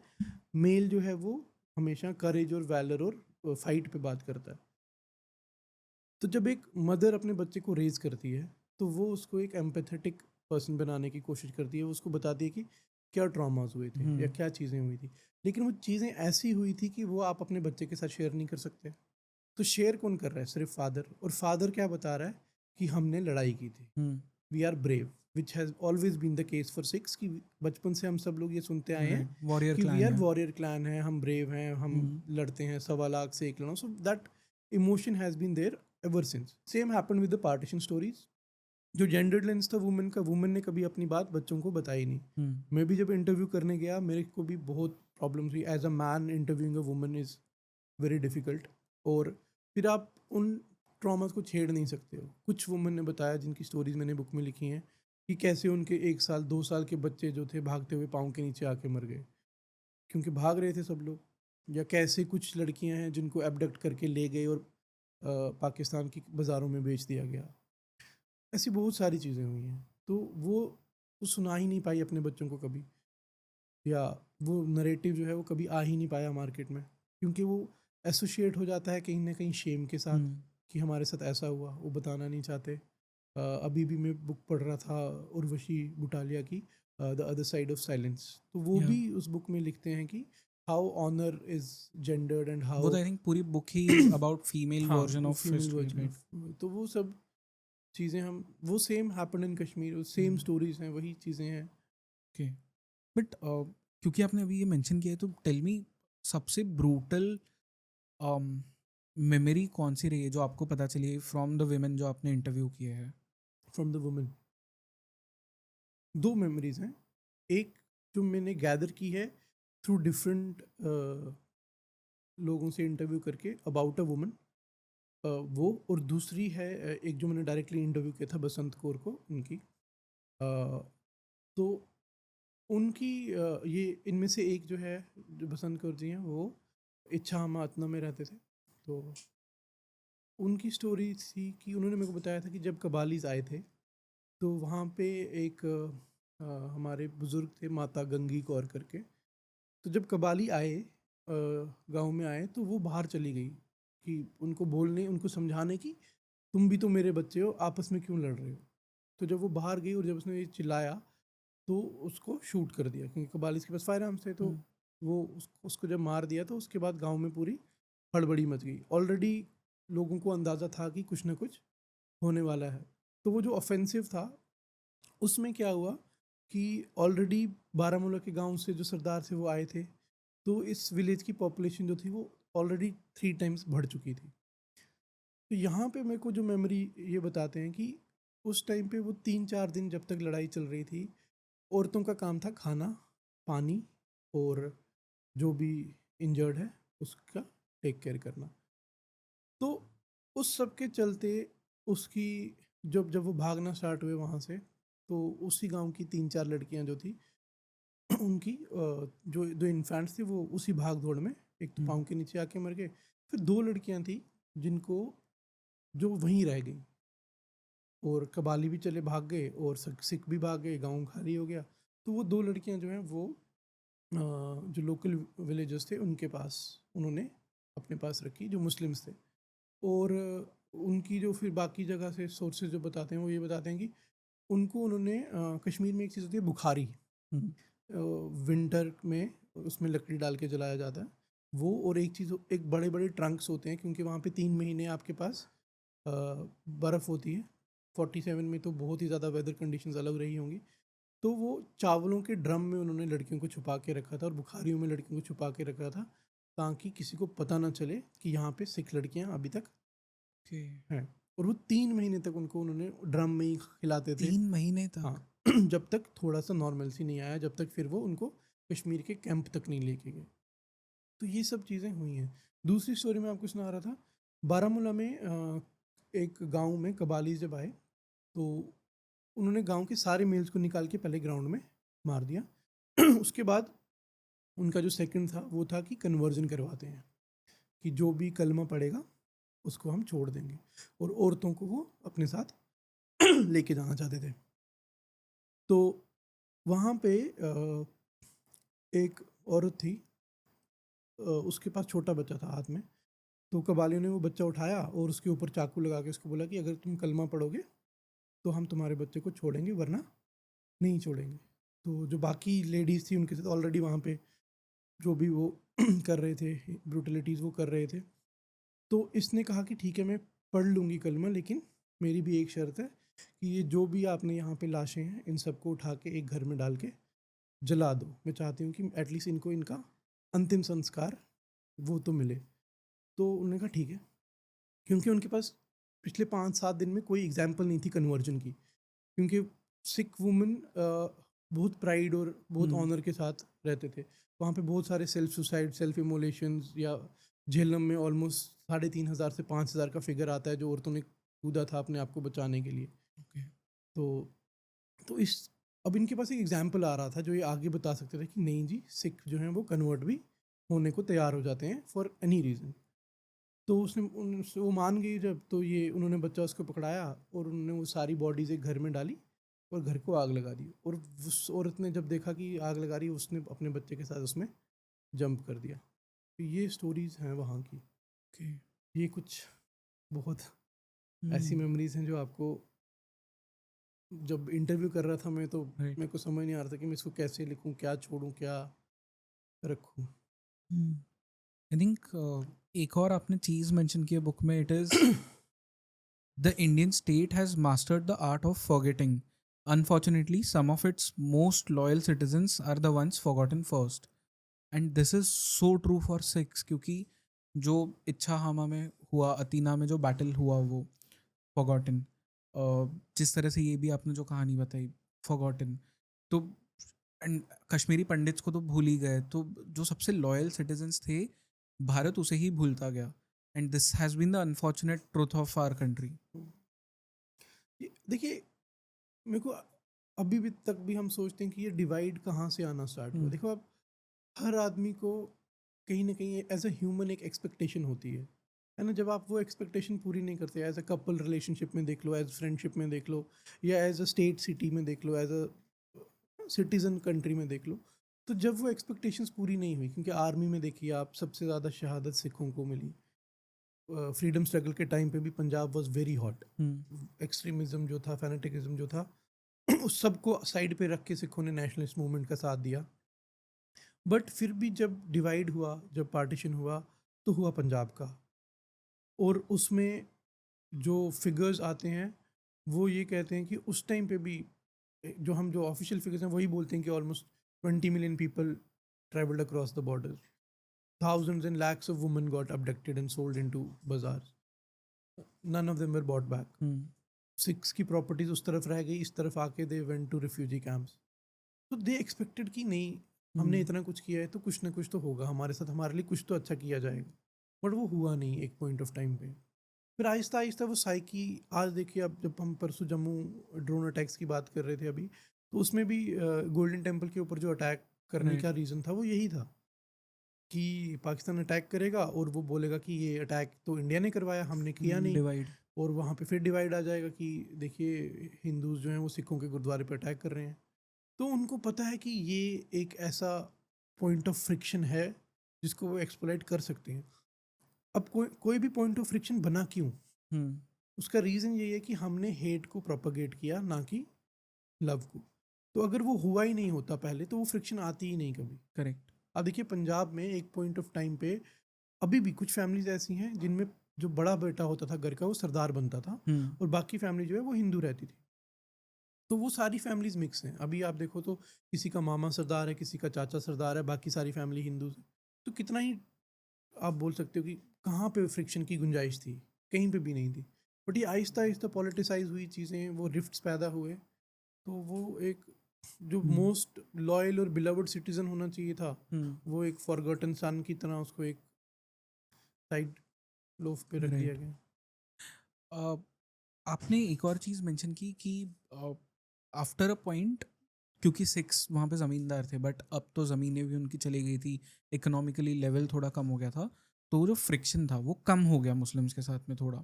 मेल जो है वो हमेशा करेज और वैलर और फाइट पे बात करता है। तो जब एक मदर अपने बच्चे को रेज करती है तो वो उसको एक एम्पैथेटिक पर्सन बनाने की कोशिश करती है, वो उसको बताती है कि क्या ट्रॉमास हुए थे या क्या चीज़ें हुई थी, लेकिन वो चीज़ें ऐसी हुई थी कि वो आप अपने बच्चे के साथ शेयर नहीं कर सकते। तो शेयर कौन कर रहा है? सिर्फ फादर। और फादर क्या बता रहा है कि हमने लड़ाई की थी, we are brave, which has always been the case for Sikhs, कि बचपन से हम सब लोग ये सुनते आए हैं वॉरियर कि वी क्लैन आर है वॉरियर क्लैन है, हम ब्रेव हैं, हम लड़ते हैं 1.25 लाख से 1 लड़ाऊं। So that emotion has been there ever since. Same happened with the partition stories. जो जेंडर्ड लेंस था वुमेन का, वुमेन ने कभी अपनी बात बच्चों को बताई नहीं। मैं भी जब इंटरव्यू करने गया मेरे को भी बहुत प्रॉब्लम हुई। As a man interviewing a woman is very difficult. और फिर आप उन ट्रॉमास को छेड़ नहीं सकते हो। कुछ वुमेन ने बताया, जिनकी स्टोरीज मैंने बुक में लिखी हैं, कि कैसे उनके 1 साल 2 साल के बच्चे जो थे भागते हुए पाँव के नीचे आके मर गए, क्योंकि भाग रहे थे सब लोग। या कैसे कुछ लड़कियां हैं जिनको एबडक्ट करके ले गए और पाकिस्तान की बाज़ारों में बेच दिया गया। ऐसी बहुत सारी चीज़ें हुई हैं। तो वो सुना ही नहीं पाई अपने बच्चों को कभी, या वो नरेटिव जो है वो कभी आ ही नहीं पाया मार्केट में, क्योंकि वो एसोसिएट हो जाता है कहीं ना कहीं शेम के साथ, कि हमारे साथ ऐसा हुआ, वो बताना नहीं चाहते। अभी भी मैं बुक पढ़ रहा था उर्वशी बुटालिया की, the other side of silence. तो वो भी उस बुक में लिखते हैं कि how honour is gendered and वो हाउ तो आई थिंक पूरी बुक ही अबाउट फीमेल हाँ, वर्जन वो of female history, version right? Of, तो वो सब चीज़ें हम, वो same happen in Kashmir, same stories हैं, वही चीज़ें हैं। ओके, बट क्योंकि आपने अभी ये मेंशन किया है, तो टेल मी, सबसे ब्रूटल मेमोरी कौन सी रही है जो आपको पता चली फ्रॉम द विमेन जो आपने इंटरव्यू किए हैं? फ्रॉम द वुमेन दो मेमोरीज हैं। एक जो मैंने गैदर की है थ्रू डिफरेंट लोगों से इंटरव्यू करके अबाउट अ वुमन, वो। और दूसरी है एक जो मैंने डायरेक्टली इंटरव्यू किया था बसंत कौर को, उनकी। तो उनकी ये इनमें से एक जो है, जो बसंत कौर जी हैं, वो इच्छा हम आतना में रहते थे। तो उनकी स्टोरी थी कि उन्होंने मेरे को बताया था कि जब कबालीज आए थे तो वहाँ पे एक हमारे बुज़ुर्ग थे माता गंगी कौर करके। तो जब कबाली आए गाँव में आए तो वो बाहर चली गई कि उनको बोलने उनको समझाने की तुम भी तो मेरे बच्चे हो, आपस में क्यों लड़ रहे हो? तो जब वो बाहर गई और जब उसने ये चिल्लाया तो उसको शूट कर दिया क्योंकि कबालिस के पास फायर आर्म्स थे। तो हुँ। वो उसको जब मार दिया तो उसके बाद गाँव में पूरी हड़बड़ी मच गई। ऑलरेडी लोगों को अंदाज़ा था कि कुछ ना कुछ होने वाला है। तो वो जो ऑफ़ेंसिव था उसमें क्या हुआ कि ऑलरेडी बारामूला के गाँव से जो सरदार थे वो आए थे। तो इस विलेज की पॉपुलेशन जो थी वो ऑलरेडी 3 टाइम्स बढ़ चुकी थी। तो यहाँ पे मेरे को जो मेमोरी ये बताते हैं कि उस टाइम पे वो 3-4 दिन जब तक लड़ाई चल रही थी, औरतों का काम था खाना, पानी और जो भी इंजर्ड है उसका टेक केयर करना। तो उस सब के चलते उसकी जब जब वो भागना स्टार्ट हुए वहाँ से, तो उसी गाँव की 3-4 लड़कियाँ जो थी उनकी जो 2 इन्फेंट्स थे वो उसी भाग-दौड़ में एक तो हुँ। पाँव के नीचे आके मर गए, फिर 2 लड़कियाँ थी जिनको जो वहीं रह गईं और कबाली भी चले भाग गए और सिख भी भाग गए, गाँव खाली हो गया। तो वो 2 लड़कियाँ जो हैं वो जो लोकल विलेजर्स थे उनके पास उन्होंने अपने पास रखी जो मुस्लिम्स थे। और उनकी जो फिर बाकी जगह से सोर्सेज़ जो बताते हैं वो ये बताते हैं कि उनको उन्होंने कश्मीर में एक चीज़ होती है बुखारी। हुँ। विंटर में उसमें लकड़ी डाल के जलाया जाता है। वो और एक चीज़ एक बड़े-बड़े ट्रंक्स होते हैं क्योंकि वहाँ पे 3 महीने आपके पास अ, बर्फ़ होती है। 47 में तो बहुत ही ज़्यादा वेदर कंडीशंस अलग रही होंगी। तो वो चावलों के ड्रम में उन्होंने लड़कियों को छुपा के रखा था और बुखारियों में लड़कियों को छुपा के रखा था ताकि किसी को पता ना चले कि यहाँ पे सिख लड़कियाँ अभी तक ओके। हैं। और वो 3 महीने तक उनको उन्होंने ड्रम में ही खिलाते थे। 3 महीने हाँ, तक? जब तक थोड़ा-सा नॉर्मलसी नहीं आया, जब तक फिर वो उनको कश्मीर के कैंप तक नहीं लेके गए। तो ये सब चीज़ें हुई हैं। दूसरी स्टोरी मैं आपको सुना रहा था, बारामूला में एक गाँव में कबालीज़ जब आए, तो उन्होंने गाँव के सारे मेल्स को निकाल के पहले ग्राउंड में मार दिया। उसके बाद उनका जो सेकंड था, वो था कि कन्वर्जन करवाते हैं, कि जो भी कलमा पढ़ेगा, उसको हम छोड़ देंगे और औरतों को वो अपने साथ लेके जाना चाहते थे। तो वहाँ पे एक औरत थी, उसके पास छोटा बच्चा था हाथ में। तो कबालियों ने वो बच्चा उठाया और उसके ऊपर चाकू लगा के उसको बोला कि अगर तुम कलमा पढ़ोगे तो हम तुम्हारे बच्चे को छोड़ेंगे वरना नहीं छोड़ेंगे। तो जो बाकी लेडीज़ थी उनके साथ ऑलरेडी वहाँ पे जो भी वो कर रहे थे ब्रूटलिटीज़ वो कर रहे थे। तो इसने कहा कि ठीक है मैं पढ़ लूँगी कलमा, लेकिन मेरी भी एक शर्त है कि ये जो भी आपने यहाँ पे लाशें हैं इन सबको उठा के एक घर में डाल के जला दो। मैं चाहती हूँ कि एटलीस्ट इनको इनका अंतिम संस्कार वो तो मिले। तो उन्होंने कहा ठीक है, क्योंकि उनके पास पिछले 5-7 दिन में कोई एग्ज़ाम्पल नहीं थी कन्वर्जन की। क्योंकि सिख वुमेन बहुत प्राइड और बहुत हुँ। ऑनर के साथ रहते थे। वहाँ पे बहुत सारे सेल्फ सुसाइड, सेल्फ इमोलेशंस या झेलम में ऑलमोस्ट 3,500 से 5,000 का फिगर आता है जो औरतों ने कूदा था अपने आप को बचाने के लिए। ओके। तो तो इस अब इनके पास एक एग्ज़ाम्पल आ रहा था जो ये आगे बता सकते थे कि नहीं जी, सिख जो हैं वो कन्वर्ट भी होने को तैयार हो जाते हैं फॉर एनी रीज़न। तो वो मान गई जब, तो ये उन्होंने बच्चा उसको पकड़ाया और उन्होंने वो सारी बॉडीज़ एक घर में डाली और घर को आग लगा दी। और उस औरत ने जब देखा कि आग लगा रही है, उसने अपने बच्चे के साथ उसमें जंप कर दिया। तो ये स्टोरीज़ हैं वहाँ की। ओके। ये कुछ बहुत ऐसी हुँ। मेमोरीज़ हैं जो आपको, जब इंटरव्यू कर रहा था मैं तो राइट। मेरे को समझ नहीं आ रहा था कि मैं इसको कैसे लिखूँ, क्या छोड़ूँ, क्या रखूँ? हुँ। आई थिंक एक और आपने चीज़ मेंशन की है बुक में, it is the Indian state has mastered the art of forgetting. Unfortunately some of its most loyal citizens are the ones forgotten first. And this is so true for Sikhs, क्योंकि जो इच्छाहामा में हुआ, अतीना में जो बैटल हुआ वो फॉरगॉटन, जिस तरह से ये भी आपने जो कहानी बताई फॉरगॉटन, तो एंड कश्मीरी पंडित्स को तो भूल ही गए, तो जो सबसे लॉयल सिटीजन्स थे भारत उसे ही भूलता गया। And this has been the unfortunate truth of our country. ये देखिए, मेरे को अभी भी तक भी हम सोचते हैं कि ये डिवाइड कहाँ से आना स्टार्ट हुआ। देखो, आप हर आदमी को कहीं न कहीं एज़ अ ह्यूमन एक एक्सपेक्टेशन होती है है ना, जब आप वो एक्सपेक्टेशन पूरी नहीं करते, एज अ कपल रिलेशनशिप में देख लो, एज फ्रेंडशिप में देख लो, या एज अ स्टेट सिटी में देख लो, एज अ सिटीजन कंट्री में देख लो, तो जब वो एक्सपेक्टेशंस पूरी नहीं हुई, क्योंकि आर्मी में देखिए आप, सबसे ज़्यादा शहादत सिखों को मिली। फ्रीडम स्ट्रगल के टाइम पे भी Punjab was very hot. Extremism जो था, फैनेटिकिज्म जो था, उस सबको साइड पे रख के सिखों ने नेशनलिस्ट मूवमेंट का साथ दिया। बट फिर भी जब डिवाइड हुआ, जब पार्टीशन हुआ, तो हुआ पंजाब का। और उसमें जो फिगर्स आते हैं वो ये कहते हैं कि उस टाइम पे भी जो ऑफिशियल फिगर्स हैं वही बोलते हैं कि almost 20 million people travelled across the border, thousands and lakhs of women got abducted and sold into bazaars, none of them were bought back. Sikhs की प्रॉपर्टीज उस तरफ रह गई, इस तरफ आके they went to refugee camps. तो दे एक्सपेक्टेड कि नहीं, हमने इतना कुछ किया है तो कुछ ना कुछ तो होगा हमारे साथ, हमारे लिए कुछ तो अच्छा किया जाएगा। बट वो हुआ नहीं एक पॉइंट ऑफ टाइम पे। फिर आहिस्ता आहिस्ता वो साइकी, आज देखिए, अब जब हम परसों जम्मू ड्रोन अटैक्स की बात कर रहे थे अभी, तो उसमें भी गोल्डन टेम्पल के ऊपर जो अटैक करने Right. का रीज़न था वो यही था कि पाकिस्तान अटैक करेगा और वो बोलेगा कि ये अटैक तो इंडिया ने करवाया, हमने किया नहीं। डिवाइड। और वहाँ पे फिर डिवाइड आ जाएगा कि देखिए हिंदूज जो हैं वो सिखों के गुरुद्वारे पे अटैक कर रहे हैं। तो उनको पता है कि ये एक ऐसा पॉइंट ऑफ फ्रिक्शन है जिसको वो एक्सप्लॉइट कर सकते हैं। अब कोई भी पॉइंट ऑफ फ्रिक्शन बना क्यों? उसका रीज़न यही है कि हमने हेट को प्रोपेगेट किया, ना कि लव को। तो अगर वो हुआ ही नहीं होता पहले, तो वो फ्रिक्शन आती ही नहीं कभी। करेक्ट। अब देखिए पंजाब में एक पॉइंट ऑफ टाइम पे अभी भी कुछ फैमिलीज ऐसी हैं जिनमें जो बड़ा बेटा होता था घर का वो सरदार बनता था, और बाकी फैमिली जो है वो हिंदू रहती थी। तो वो सारी फैमिलीज मिक्स हैं। अभी आप देखो तो किसी का मामा सरदार है, किसी का चाचा सरदार है, बाकी सारी फैमिली हिंदू है। तो कितना ही आप बोल सकते हो कि कहाँ पे फ्रिक्शन की गुंजाइश थी? कहीं पे भी नहीं थी। बट ये आहिस्ता आहिस्ता पॉलिटिसाइज हुई चीज़ें, वो रिफ्ट्स पैदा हुए। तो वो एक जो मोस्ट लॉयल और बिलवड सिटीजन होना चाहिए था, वो एक फॉरगॉटन सन की तरह उसको एक साइड लोफ पे रख दिया Right. गया। आपने एक और चीज़ मेंशन की कि आफ्टर अ पॉइंट, क्योंकि सिक्स वहाँ पे ज़मींदार थे, बट अब तो ज़मीनें भी उनकी चली गई थी, इकोनॉमिकली लेवल थोड़ा कम हो गया था, तो वो जो फ्रिक्शन था वो कम हो गया मुस्लिम्स के साथ में थोड़ा।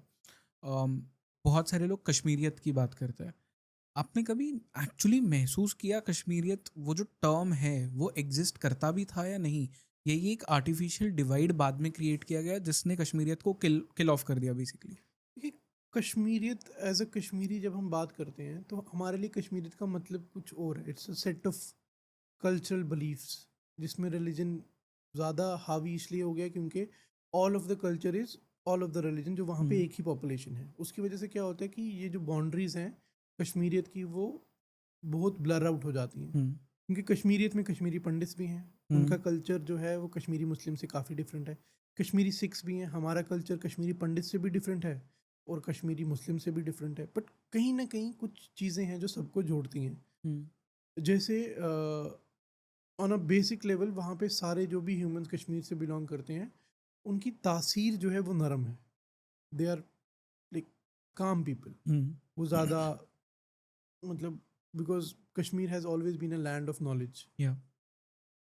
बहुत सारे लोग कश्मीरियत की बात करते हैं। आपने कभी एक्चुअली महसूस किया कश्मीरियत, वो जो टर्म है वो एग्जिस्ट करता भी था या नहीं? ये एक आर्टिफिशियल डिवाइड बाद में क्रिएट किया गया जिसने कश्मीरियत को किल ऑफ कर दिया बेसिकली? देखिए, कश्मीरियत एज अ कश्मीरी जब हम बात करते हैं तो हमारे लिए कश्मीरियत का मतलब कुछ और है। It's a set of cultural beliefs जिसमें रिलीजन ज़्यादा हावी इसलिए हो गया क्योंकि all of the culture is all of the religion, जो वहाँ पे एक ही पॉपुलेशन है। उसकी वजह से क्या होता है कि ये जो बाउंड्रीज़ हैं कश्मीरियत की वो बहुत ब्लर आउट हो जाती हैं। क्योंकि कश्मीरियत में कश्मीरी पंडित्स भी हैं, उनका कल्चर जो है वो कश्मीरी मुस्लिम से काफ़ी डिफरेंट है। कश्मीरी सिख्स भी हैं, हमारा कल्चर कश्मीरी पंडित से भी डिफरेंट है और कश्मीरी मुस्लिम से भी डिफरेंट है। बट कहीं ना कहीं कुछ चीज़ें हैं जो सबको जोड़ती हैं। जैसे ऑन अ बेसिक लेवल वहाँ पे सारे जो भी ह्यूमंस कश्मीर से बिलोंग करते हैं उनकी तासीर जो है वो नरम है। They are like calm people. वो ज़्यादा मतलब because Kashmir has always been a land of knowledge. या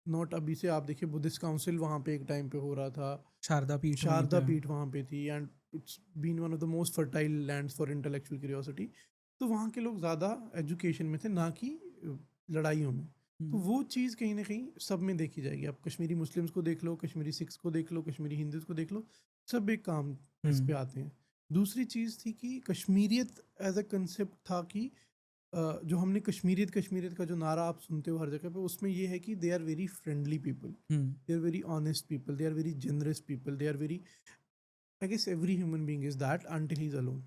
नॉट अभी से, आप देखिए बुद्धिस्ट काउंसिल वहाँ पे एक टाइम पे हो रहा था, शारदा पीठ वहीं शारदा पे है। पीठ वहाँ पे थी, and it's been one of the most fertile lands for intellectual curiosity. तो वहाँ के लोग ज़्यादा एजुकेशन में थे, ना कि लड़ाइयों में। तो वो चीज़ कहीं ना कहीं सब में देखी जाएगी। आप कश्मीरी मुस्लिम्स को देख लो, कश्मीरी सिख्स को देख लो, कश्मीरी हिंदूज को देख लो, सब एक काम इस पे आते हैं। दूसरी चीज़ थी कि कश्मीरियत एज अ कंसेप्ट था कि जो हमने कश्मीरियत कश्मीरियत का जो नारा आप सुनते हो हर जगह पे, उसमें ये है कि they are very friendly people, they are very honest people, they are very generous people, they are very, I guess every human being is that until he is alone.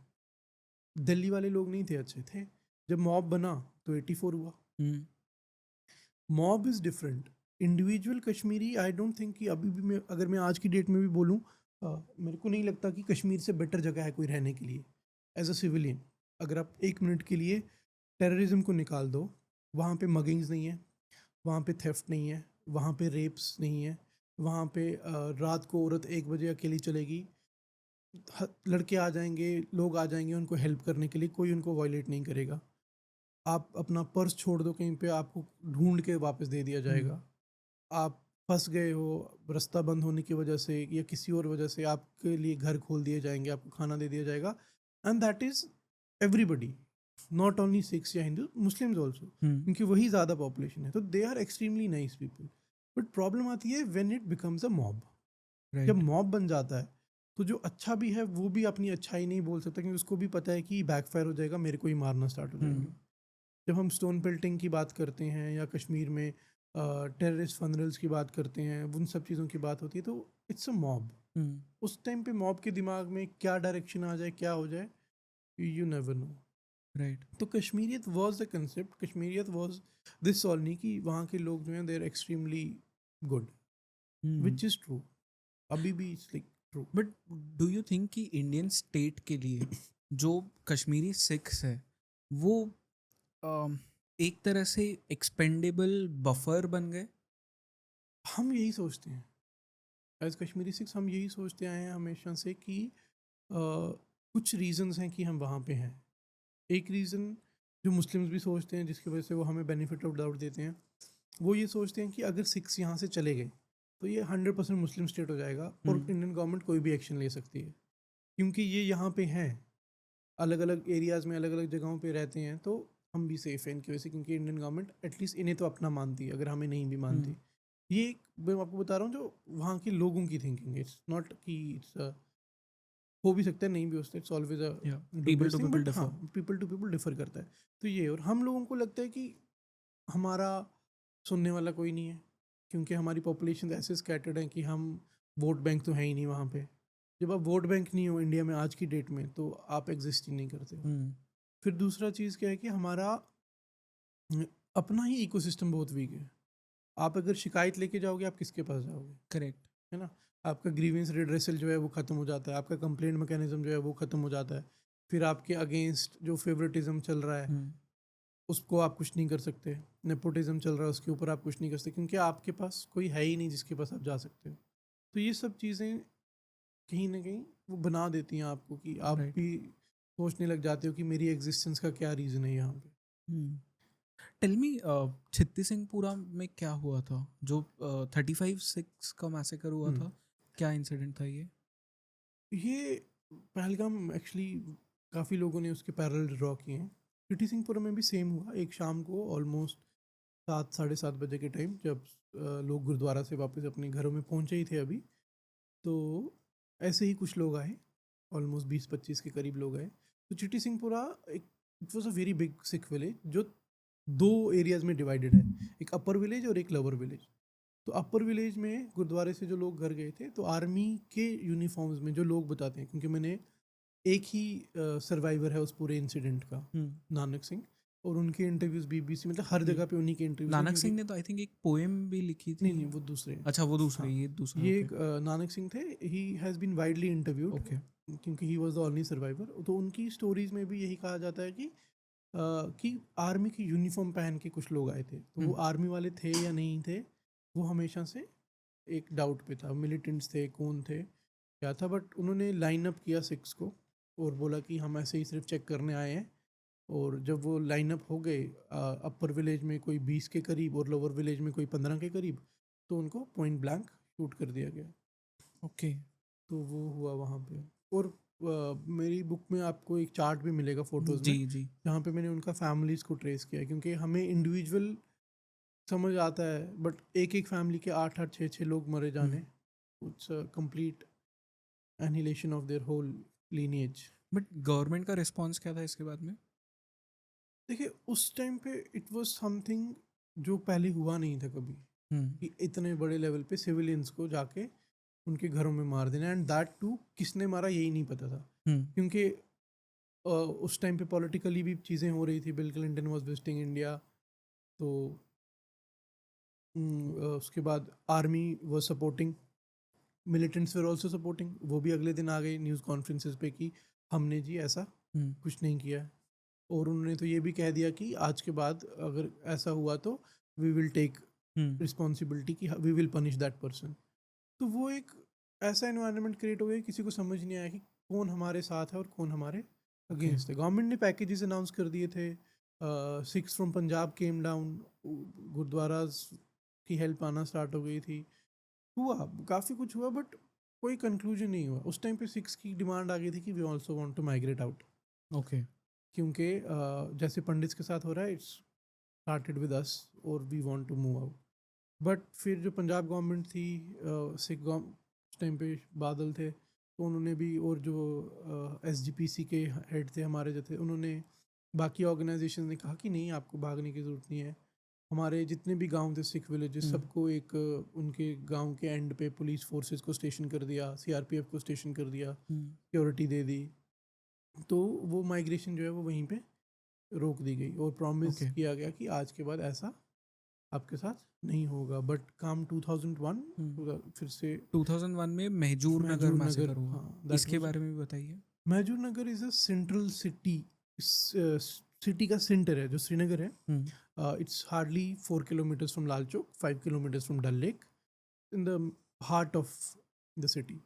Delhi वाले लोग नहीं थे अच्छे थे, जब मॉब बना तो 84 हुआ। Mob is different. Individual Kashmiri, I don't think कि अभी भी अगर मैं आज की डेट में भी बोलूँ, मेरे को नहीं लगता कि कश्मीर से बेटर जगह है कोई रहने के लिए एज अ सिविलियन। अगर आप एक मिनट के लिए टेररिज्म को निकाल दो, वहाँ पे मगिंग्स नहीं है, वहाँ पे थेफ्ट नहीं है, वहाँ पे रेप्स नहीं है, वहाँ पे रात को औरत 1 बजे अकेली चलेगी, लड़के आ जाएंगे, लोग आ जाएंगे उनको हेल्प करने के लिए, कोई उनको वायलेट नहीं करेगा। आप अपना पर्स छोड़ दो कहीं पे, आपको ढूंढ के वापस दे दिया जाएगा। आप फंस गए हो रास्ता बंद होने की वजह से या किसी और वजह से, आपके लिए घर खोल दिए जाएंगे, आपको खाना दे दिया जाएगा, and that is everybody, not only Sikhs या हिंदू, मुस्लिम्स ऑल्सो, क्योंकि वही ज़्यादा पॉपुलेशन है, तो they are extremely nice people. But problem आती है when it becomes a mob. जब राइट। मॉब बन जाता है तो जो अच्छा भी है वो भी अपनी अच्छाई नहीं बोल सकता, क्योंकि उसको भी पता है कि बैकफायर हो जाएगा, मेरे को ही मारना स्टार्ट हो जाएंगे। जब हम स्टोन पेल्टिंग की बात करते हैं या कश्मीर में टेररिस्ट फनरल्स की बात करते हैं, उन सब चीज़ों की बात होती है, तो इट्स अ मॉब। उस टाइम पे मॉब के दिमाग में क्या डायरेक्शन आ जाए, क्या हो जाए, यू नेवर नो। राइट। तो Kashmiriyat was the concept, Kashmiriyat was this ऑलनी कि वहाँ के लोग जो हैं they are extremely good, which is true, अभी भी it's like true. But do you think कि इंडियन स्टेट के लिए जो कश्मीरी सिख्स है वो एक तरह से एक्सपेंडेबल बफर बन गए? हम यही सोचते हैं एज कश्मीरी सिख्स, हम यही सोचते आए हैं हमेशा से कि कुछ रीजंस हैं कि हम वहाँ पे हैं। एक रीज़न जो मुस्लिम्स भी सोचते हैं, जिसकी वजह से वो हमें बेनिफिट ऑफ डाउट देते हैं, वो ये सोचते हैं कि अगर सिख्स यहाँ से चले गए तो ये 100% मुस्लिम स्टेट हो जाएगा और इंडियन गवर्नमेंट कोई भी एक्शन ले सकती है, क्योंकि ये यहाँ पे हैं, अलग अलग एरियाज़ में अलग अलग जगहों पे रहते हैं, तो हम भी सेफ हैं इनकी वजह से, क्योंकि इंडियन गवर्नमेंट एटलीस्ट इन्हें तो अपना मानती है, अगर हमें नहीं भी मानती। ये एक मैं आपको बता रहा हूँ जो वहाँ के लोगों की थिंकिंग है, इट्स नॉट कि इट्स हो भी सकता है, नहीं भी हो सकता, it's always a people to thing, people but हाँ, differ. People to people differ करता है। तो ये, और हम लोगों को लगता है कि हमारा सुनने वाला कोई नहीं है, क्योंकि हमारी पॉपुलेशन ऐसे स्कैटर्ड है कि हम वोट बैंक तो है ही नहीं वहाँ पे। जब आप वोट बैंक नहीं हो इंडिया में आज की डेट में, तो आप एग्जिस्ट ही नहीं करते हो। फिर दूसरा चीज़ क्या है कि हमारा अपना ही इकोसिस्टम बहुत वीक है। आप अगर शिकायत लेके जाओगे, आप किसके पास जाओगे, करेक्ट। है ना? आपका ग्रीवेंस रिड्रेसल जो है वो ख़त्म हो जाता है, आपका कंप्लेंट मैकेनिज्म जो है वो ख़त्म हो जाता है। फिर आपके अगेंस्ट जो फेवरेटिज्म चल रहा है उसको आप कुछ नहीं कर सकते, नेपोटिज्म चल रहा है उसके ऊपर आप कुछ नहीं कर सकते, क्योंकि आपके पास कोई है ही नहीं जिसके पास आप जा सकते हो। तो ये सब चीज़ें कहीं ना कहीं वो बना देती हैं आपको कि आप Right. भी सोचने लग जाते हो कि मेरी एग्जिस्टेंस का क्या रीज़न है यहाँ पे। टेल मी, छित्ती सिंहपुरा में क्या हुआ था जो 35/6 का मैसेकर हुआ था? क्या इंसिडेंट था ये? ये पहलगाम एक्चुअली काफ़ी लोगों ने उसके पैरेलल ड्रॉ किए हैं। सिटी सिंहपुरा में भी सेम हुआ, एक शाम को ऑलमोस्ट 7 साढ़े 7 बजे के टाइम, जब लोग गुरुद्वारा से वापस अपने घरों में पहुंचे ही थे अभी, तो ऐसे ही कुछ लोग आए, ऑलमोस्ट 20-25 के करीब लोग आए। तो चिट्टी सिंहपुरा एक, it was a very big Sikh village जो 2 एरियाज़ में डिवाइडेड है, एक अपर विलेज और एक लोअर विलेज। तो अपर विलेज में गुरुद्वारे से जो लोग घर गए थे, तो आर्मी के यूनिफॉर्म्स में जो लोग बताते हैं, क्योंकि मैंने एक ही सर्वाइवर है उस पूरे इंसिडेंट का, नानक सिंह, और उनके इंटरव्यूज बीबीसी, मतलब हर जगह पे उन्हीं के इंटरव्यूज। नानक सिंह ने तो आई थिंक एक पोएम भी लिखी थी। नहीं, वो दूसरे हैं। अच्छा, वो दूसरे, हाँ, ये दूसरा। ये एक नानक सिंह थे, he has been widely interviewed, okay. क्योंकि he was the only survivor. तो उनकी स्टोरीज में भी यही कहा जाता है कि आर्मी की यूनिफॉर्म पहन के कुछ लोग आए थे, तो वो आर्मी वाले थे या नहीं थे, वो हमेशा से एक डाउट पे था, मिलिटेंट्स थे, कौन थे, क्या था। बट उन्होंने लाइन अप किया सिक्स को और बोला कि हम ऐसे ही सिर्फ चेक करने आए हैं। और जब वो लाइन अप हो गए, अपर विलेज में कोई 20 के करीब और लोअर विलेज में कोई 15 के करीब, तो उनको पॉइंट ब्लैंक शूट कर दिया गया। ओके। तो वो हुआ वहाँ पे। और मेरी बुक में आपको एक चार्ट भी मिलेगा फोटोज़ जी में, जी। जहाँ पे मैंने उनका फैमिलीज़ को ट्रेस किया है, क्योंकि हमें इंडिविजुअल समझ आता है, बट एक एक फैमिली के 8-8 6-6 लोग मरे जाने, it's complete annihilation of their whole lineage. But government का रिस्पॉन्स क्या था इसके बाद में? देखिए, उस टाइम पे इट वाज समथिंग जो पहले हुआ नहीं था कभी, कि इतने बड़े लेवल पे सिविलियंस को जाके उनके घरों में मार देना, एंड दैट टू किसने मारा यही नहीं पता था, क्योंकि उस टाइम पे पॉलिटिकली भी चीज़ें हो रही थी, bill Clinton was visiting India, तो उसके बाद army was supporting, militants were also supporting. वो भी अगले दिन आ गए न्यूज़ कॉन्फ्रेंसेस पे कि हमने जी ऐसा कुछ नहीं किया है, और उन्होंने तो ये भी कह दिया कि आज के बाद अगर ऐसा हुआ तो वी विल टेक रिस्पॉन्सिबिलिटी, कि we will punish that person. तो वो एक ऐसा एनवायरनमेंट क्रिएट हो गया, किसी को समझ नहीं आया कि कौन हमारे साथ है और कौन हमारे अगेंस्ट है। गवर्नमेंट ने पैकेजेस अनाउंस कर दिए थे, six from Punjab came down, gurdwaras की हेल्प आना स्टार्ट हो गई थी, हुआ, काफ़ी कुछ हुआ, बट कोई कंक्लूजन नहीं हुआ। उस टाइम पे सिक्स की डिमांड आ गई थी कि we also want to migrate out, okay. क्योंकि जैसे पंडित्स के साथ हो रहा है, इट्स स्टार्टेड विद अस और we want to move out. But फिर जो पंजाब गवर्नमेंट थी, सिख उस टाइम पे बादल थे, तो उन्होंने भी, और जो एसजीपीसी के हेड थे हमारे जो थे, उन्होंने, बाकी ऑर्गेनाइजेशन ने कहा कि नहीं, आपको भागने की ज़रूरत नहीं है। हमारे जितने भी गांव थे, सिख विलेजेस, हुँ। सबको एक उनके गांव के एंड पे पुलिस फोर्सेस को स्टेशन कर दिया, सीआरपीएफ को स्टेशन कर दिया, हुँ। सिक्योरिटी दे दी। तो वो माइग्रेशन जो है वो वहीं पे रोक दी गई और प्रॉमिस ओके। किया गया कि आज के बाद ऐसा आपके साथ नहीं होगा। बट काम 2001 हुँ। फिर से 2001 में महजूर नगर महजूर नगर, मैसेकर हुआ। हाँ, दैट इसके वाज, बारे में भी बताइए? Mahjoor Nagar is a central city, city का सेंटर है जो श्रीनगर है। हुँ। It's hardly 4 kilometres from Lal Chowk, 5 kilometres from Dal lake, in the heart of the city.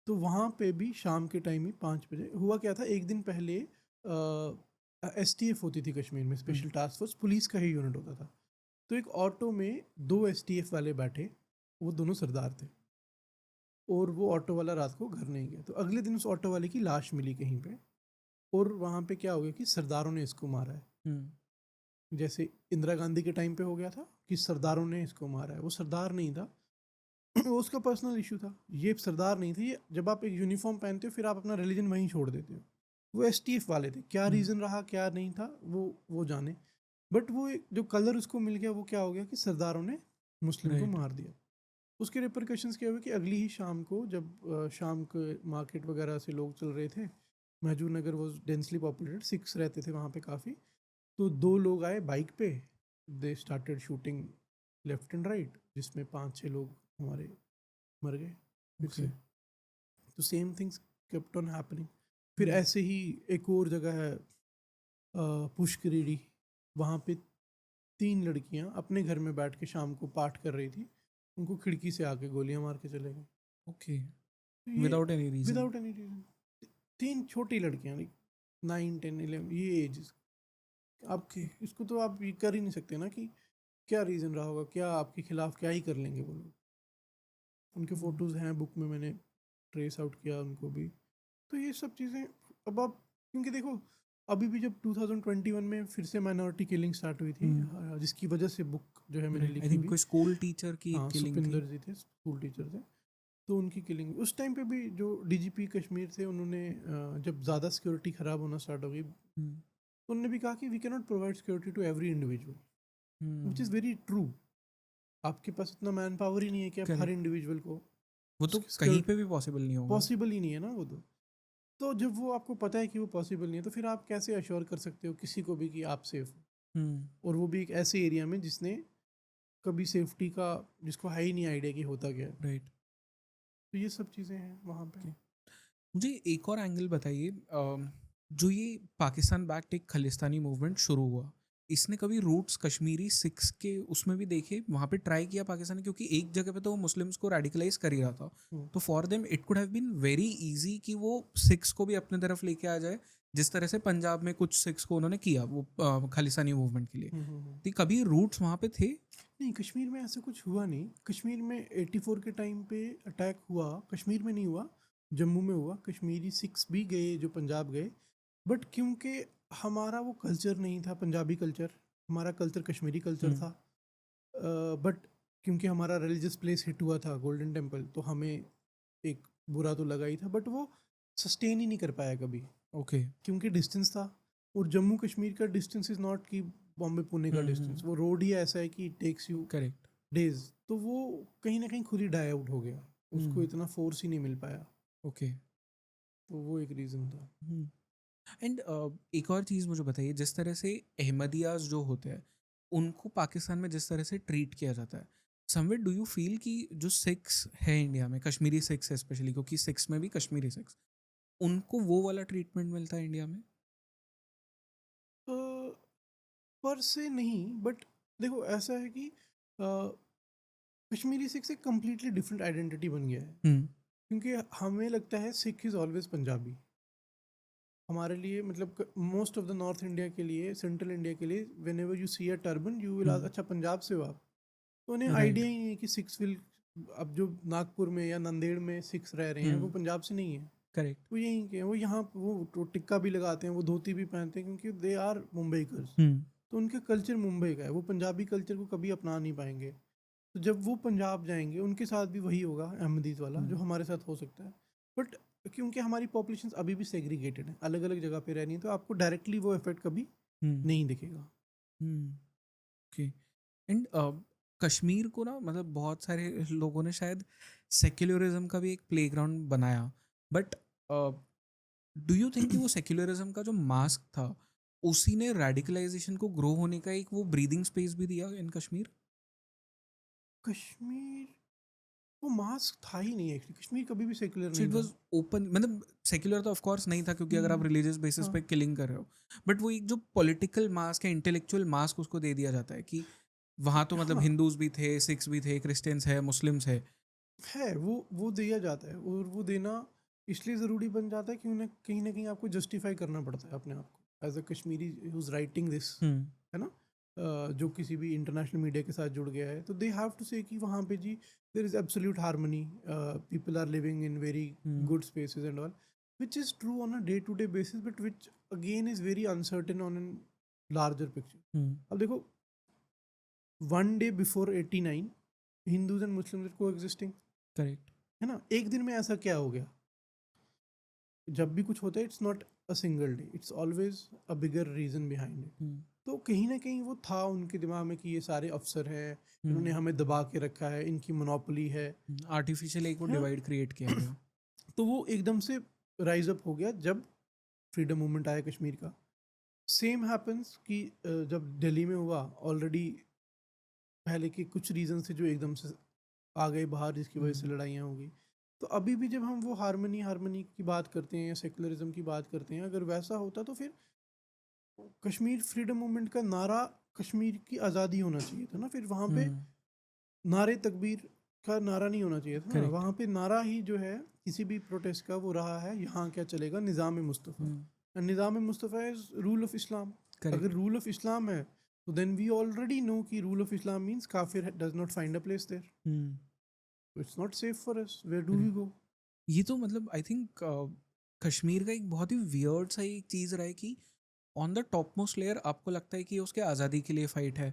तो वहाँ पे भी शाम के टाइम ही 5 बजे हुआ क्या था, एक दिन पहले एसटीएफ होती थी कश्मीर में, हुँ। स्पेशल टास्क फोर्स, पुलिस का ही यूनिट होता था। तो एक ऑटो में दो एसटीएफ वाले बैठे, वो दोनों सरदार थे, और वो ऑटो वाला रात को घर नहीं गया। तो अगले दिन उस ऑटो वाले की लाश मिली कहीं पे, और वहाँ पे क्या हो गया कि सरदारों ने इसको मारा है। हुँ। जैसे इंदिरा गांधी के टाइम पे हो गया था कि सरदारों ने इसको मारा है, वो सरदार नहीं था, वो उसका पर्सनल इशू था। ये सरदार नहीं थे। ये जब आप एक यूनिफॉर्म पहनते हो, फिर आप अपना रिलीजन वहीं छोड़ देते हो। वो एसटीएफ वाले थे, क्या हुँ। रीज़न रहा क्या नहीं था वो जाने। बट वो जो कलर उसको मिल गया, वो क्या हो गया कि सरदारों ने मुस्लिम को राइट। मार दिया। उसके रिपरकशंस क्या हुए कि अगली ही शाम को, जब शाम के मार्केट वगैरह से लोग चल रहे थे, महजूर नगर वॉज डेंसली पॉपुलेटेड, सिक्स रहते थे वहाँ पे काफ़ी। तो दो लोग आए बाइक पे, they started shooting left and right, जिसमें 5-6 लोग हमारे मर गए फिर ओके। से। तो same things kept on happening. फिर हुँ। ऐसे ही एक और जगह है, पुष्करेरी, वहाँ पे 3 लड़कियाँ अपने घर में बैठ के शाम को पाठ कर रही थी, उनको खिड़की से आके गोलियां मार के चले गए। ओके। तो ये without any reason? Without any reason, 3 छोटी लड़कियां, लाइक 9, 10, 11, ये एज। आप ओके। इसको तो आप ये कर ही नहीं सकते ना कि क्या रीज़न रहा होगा, क्या आपके खिलाफ क्या ही कर लेंगे वो लोग। उनके हुँ। फ़ोटोज़ हैं बुक में, मैंने ट्रेस आउट किया उनको भी। तो ये सब चीज़ें, अब आप, क्योंकि देखो, अभी भी जब 2021 में फिर से माइनॉरिटी किलिंग स्टार्ट हुई थी, हुँ। जिसकी वजह से बुक जो है मैंने राइट। आई लिखी थिंक भी। कोई स्कूल टीचर की एक हाँ, किलिंग थी। सुपिंदर जी थे, स्कूल टीचर थे, तो उनकी किलिंग उस टाइम पे भी जो डीजीपी कश्मीर थे, उन्होंने जब ज़्यादा सिक्योरिटी ख़राब होना स्टार्ट हो गई, तो हुँ। उन्होंने भी कहा कि we can not provide security to every individual, which is हुँ। Very true. आपके पास इतना मैन पावर ही नहीं है कि आप हर करेक्ट। इंडिविजुअल को, वो तो कहीं सिक्योरिटी पे भी पॉसिबल नहीं होगा। पॉसिबल ही नहीं है ना वो तो जब वो आपको पता है कि वो पॉसिबल नहीं है, तो फिर आप कैसे अश्योर कर सकते हो किसी को भी कि आप सेफ हो, हुँ। और वो भी एक ऐसे एरिया में जिसने कभी सेफ्टी का, जिसको है ही नहीं आइडिया कि होता क्या है। राइट। तो ये सब चीज़ें हैं वहाँ पे। ओके। मुझे एक और एंगल बताइए, जो ये पाकिस्तान बैक्ड एक खालिस्तानी मूवमेंट शुरू हुआ, इसने कभी रूट्स कश्मीरी सिख्स के उसमें भी देखे? वहाँ पे ट्राई किया पाकिस्तान ने? क्योंकि एक जगह पे तो वो मुस्लिम्स को रेडिकलाइज कर ही रहा था, हम्म, तो for them it could have been very easy कि वो सिख्स को भी अपने तरफ लेके आ जाए, जिस तरह से पंजाब में कुछ सिख्स को उन्होंने किया वो खालिस्तानी मूवमेंट के लिए। हम्म। तो कभी रूट्स वहाँ पे थे? नहीं, कश्मीर में ऐसा कुछ हुआ नहीं। कश्मीर में 84 के टाइम पे अटैक हुआ, कश्मीर में नहीं हुआ, जम्मू में हुआ। कश्मीरी सिख्स भी गए जो पंजाब गए, बट क्योंकि हमारा वो कल्चर नहीं था, पंजाबी कल्चर, हमारा कल्चर कश्मीरी कल्चर हुँ। था। बट क्योंकि हमारा रिलीजियस प्लेस हिट हुआ था गोल्डन टेम्पल, तो हमें एक बुरा तो लगा ही था, बट वो सस्टेन ही नहीं कर पाया कभी, ओके। क्योंकि डिस्टेंस था। और जम्मू कश्मीर का डिस्टेंस इज़ नॉट कि बॉम्बे पुणे का डिस्टेंस, वो रोड ही ऐसा है कि it takes you correct. Days. तो वो कहीं ना कहीं खुद ही डाई आउट हो गया, उसको हुँ। इतना फोर्स ही नहीं मिल पाया। ओके। तो वो एक रीज़न था। हुँ। एंड एक और चीज़ मुझे बताइए, जिस तरह से अहमदियास जो होते हैं, उनको पाकिस्तान में जिस तरह से ट्रीट किया जाता है, समवेयर डू यू फील कि जो सिख्स है इंडिया में, कश्मीरी सिख्स है स्पेशली, क्योंकि सिख्स में भी कश्मीरी सिख्स, उनको वो वाला ट्रीटमेंट मिलता है इंडिया में? पर से नहीं, बट देखो ऐसा है कि कश्मीरी सिख एक कम्प्लीटली डिफरेंट आइडेंटिटी बन गया है, हुँ। क्योंकि हमें लगता है सिख इज़ ऑलवेज पंजाबी। हमारे लिए, मतलब most of the north India के लिए, सेंट्रल इंडिया के लिए, whenever you see a turban you will hmm. Ask, अच्छा पंजाब से हो आप? तो उन्हें राइट। आइडिया ही नहीं है कि सिक्स विल अब जो नागपुर में या नांदेड़ में सिख्स रह रहे हैं वो पंजाब से नहीं है, करेक्ट। वो यहीं के हैं। वो यहाँ वो तो टिक्का भी लगाते हैं, वो धोती भी पहनते हैं, क्योंकि दे आर मुंबईकर्स। तो उनका कल्चर मुंबई का है, वो पंजाबी कल्चर को कभी अपना नहीं पाएंगे। तो जब वो पंजाब जाएंगे उनके साथ भी वही होगा अहमदीज वाला जो हमारे साथ हो सकता है। बट क्योंकि हमारी पॉपुलेशन अभी भी सेग्रीगेटेड है, अलग अलग जगह पे रह रही है, तो आपको डायरेक्टली वो इफेक्ट कभी नहीं दिखेगा। ओके। एंड कश्मीर को ना मतलब बहुत सारे लोगों ने शायद सेक्युलरिज्म का भी एक प्लेग्राउंड बनाया, बट डू यू थिंक कि वो सेक्युलरिज्म का जो मास्क था उसी ने रेडिकलाइजेशन को ग्रो होने का एक वो ब्रीदिंग स्पेस भी दिया इन कश्मीर? कश्मीर वो मास्क था ही नहीं एक्चुअली, कश्मीर कभी भी सेक्युलर सो नहीं इट था। वाज ओपन, मतलब सेक्युलर तो ऑफ कोर्स नहीं था क्योंकि अगर आप रिलीजियस बेसिस हाँ। पे किलिंग कर रहे हो, बट वो एक जो पॉलिटिकल मास्क है, इंटेलेक्चुअल मास्क उसको दे दिया जाता है कि वहाँ तो मतलब हाँ, हिंदूज भी थे, सिख्स भी थे, क्रिश्चियंस है, मुस्लिम्स है। है वो दिया जाता है, और वो देना इसलिए ज़रूरी बन जाता है कि उन्हें कहीं ना कहीं आपको जस्टिफाई करना पड़ता है अपने आप को as a Kashmiri who's writing this, है ना। जो किसी भी इंटरनेशनल मीडिया के साथ जुड़ गया है, तो दे हैव टू से कि वहाँ पे जी there is absolute harmony, people are living in very good spaces and all, which is true on a day to day basis, but which again is very uncertain on an larger picture. अब देखो, one day before 89 Hindus and Muslims को एग्जिस्टिंग, करेक्ट। है ना। एक दिन में ऐसा क्या हो गया? जब भी कुछ होता है it's not a single day, it's always a bigger reason behind it. तो कहीं ना कहीं वो था उनके दिमाग में कि ये सारे अफसर हैं, इन्होंने हमें दबा के रखा है, इनकी मोनोपोली है। आर्टिफिशियल एक वो हाँ। डिवाइड क्रिएट किया गया। तो वो एकदम से राइज अप हो गया जब फ्रीडम मूवमेंट आया कश्मीर का। सेम हैपन्स कि जब दिल्ली में हुआ, ऑलरेडी पहले के कुछ रीजन से जो एकदम से आ गए बाहर, जिसकी वजह से लड़ाइयाँ हो गई। तो अभी भी जब हम वो हार्मनी हार्मनी की बात करते हैं या सेकुलरिज्म की बात करते हैं, अगर वैसा होता तो फिर कश्मीर फ्रीडम मूवमेंट का नारा कश्मीर की आज़ादी होना चाहिए था ना। फिर वहाँ पे नारे तकबीर का नारा नहीं होना चाहिए था ना। Correct. वहाँ पे नारा ही जो है किसी भी प्रोटेस्ट का वो रहा है, यहाँ क्या चलेगा, निज़ाम मुस्तफ़ा। निज़ाम मुस्तफ़ा इज रूल ऑफ इस्लाम। अगर रूल ऑफ इस्लाम है तो देन वी ऑलरेडी नो कि रूल ऑफ इस्लाम मीन्स काफिर does not find a place there, it's not safe for us, where do we go. ये तो मतलब आई थिंक कश्मीर का एक बहुत ही वियर्ड सा एक चीज़ रहा है कि on the top most layer आपको लगता है कि उसके आज़ादी के लिए फ़ाइट है।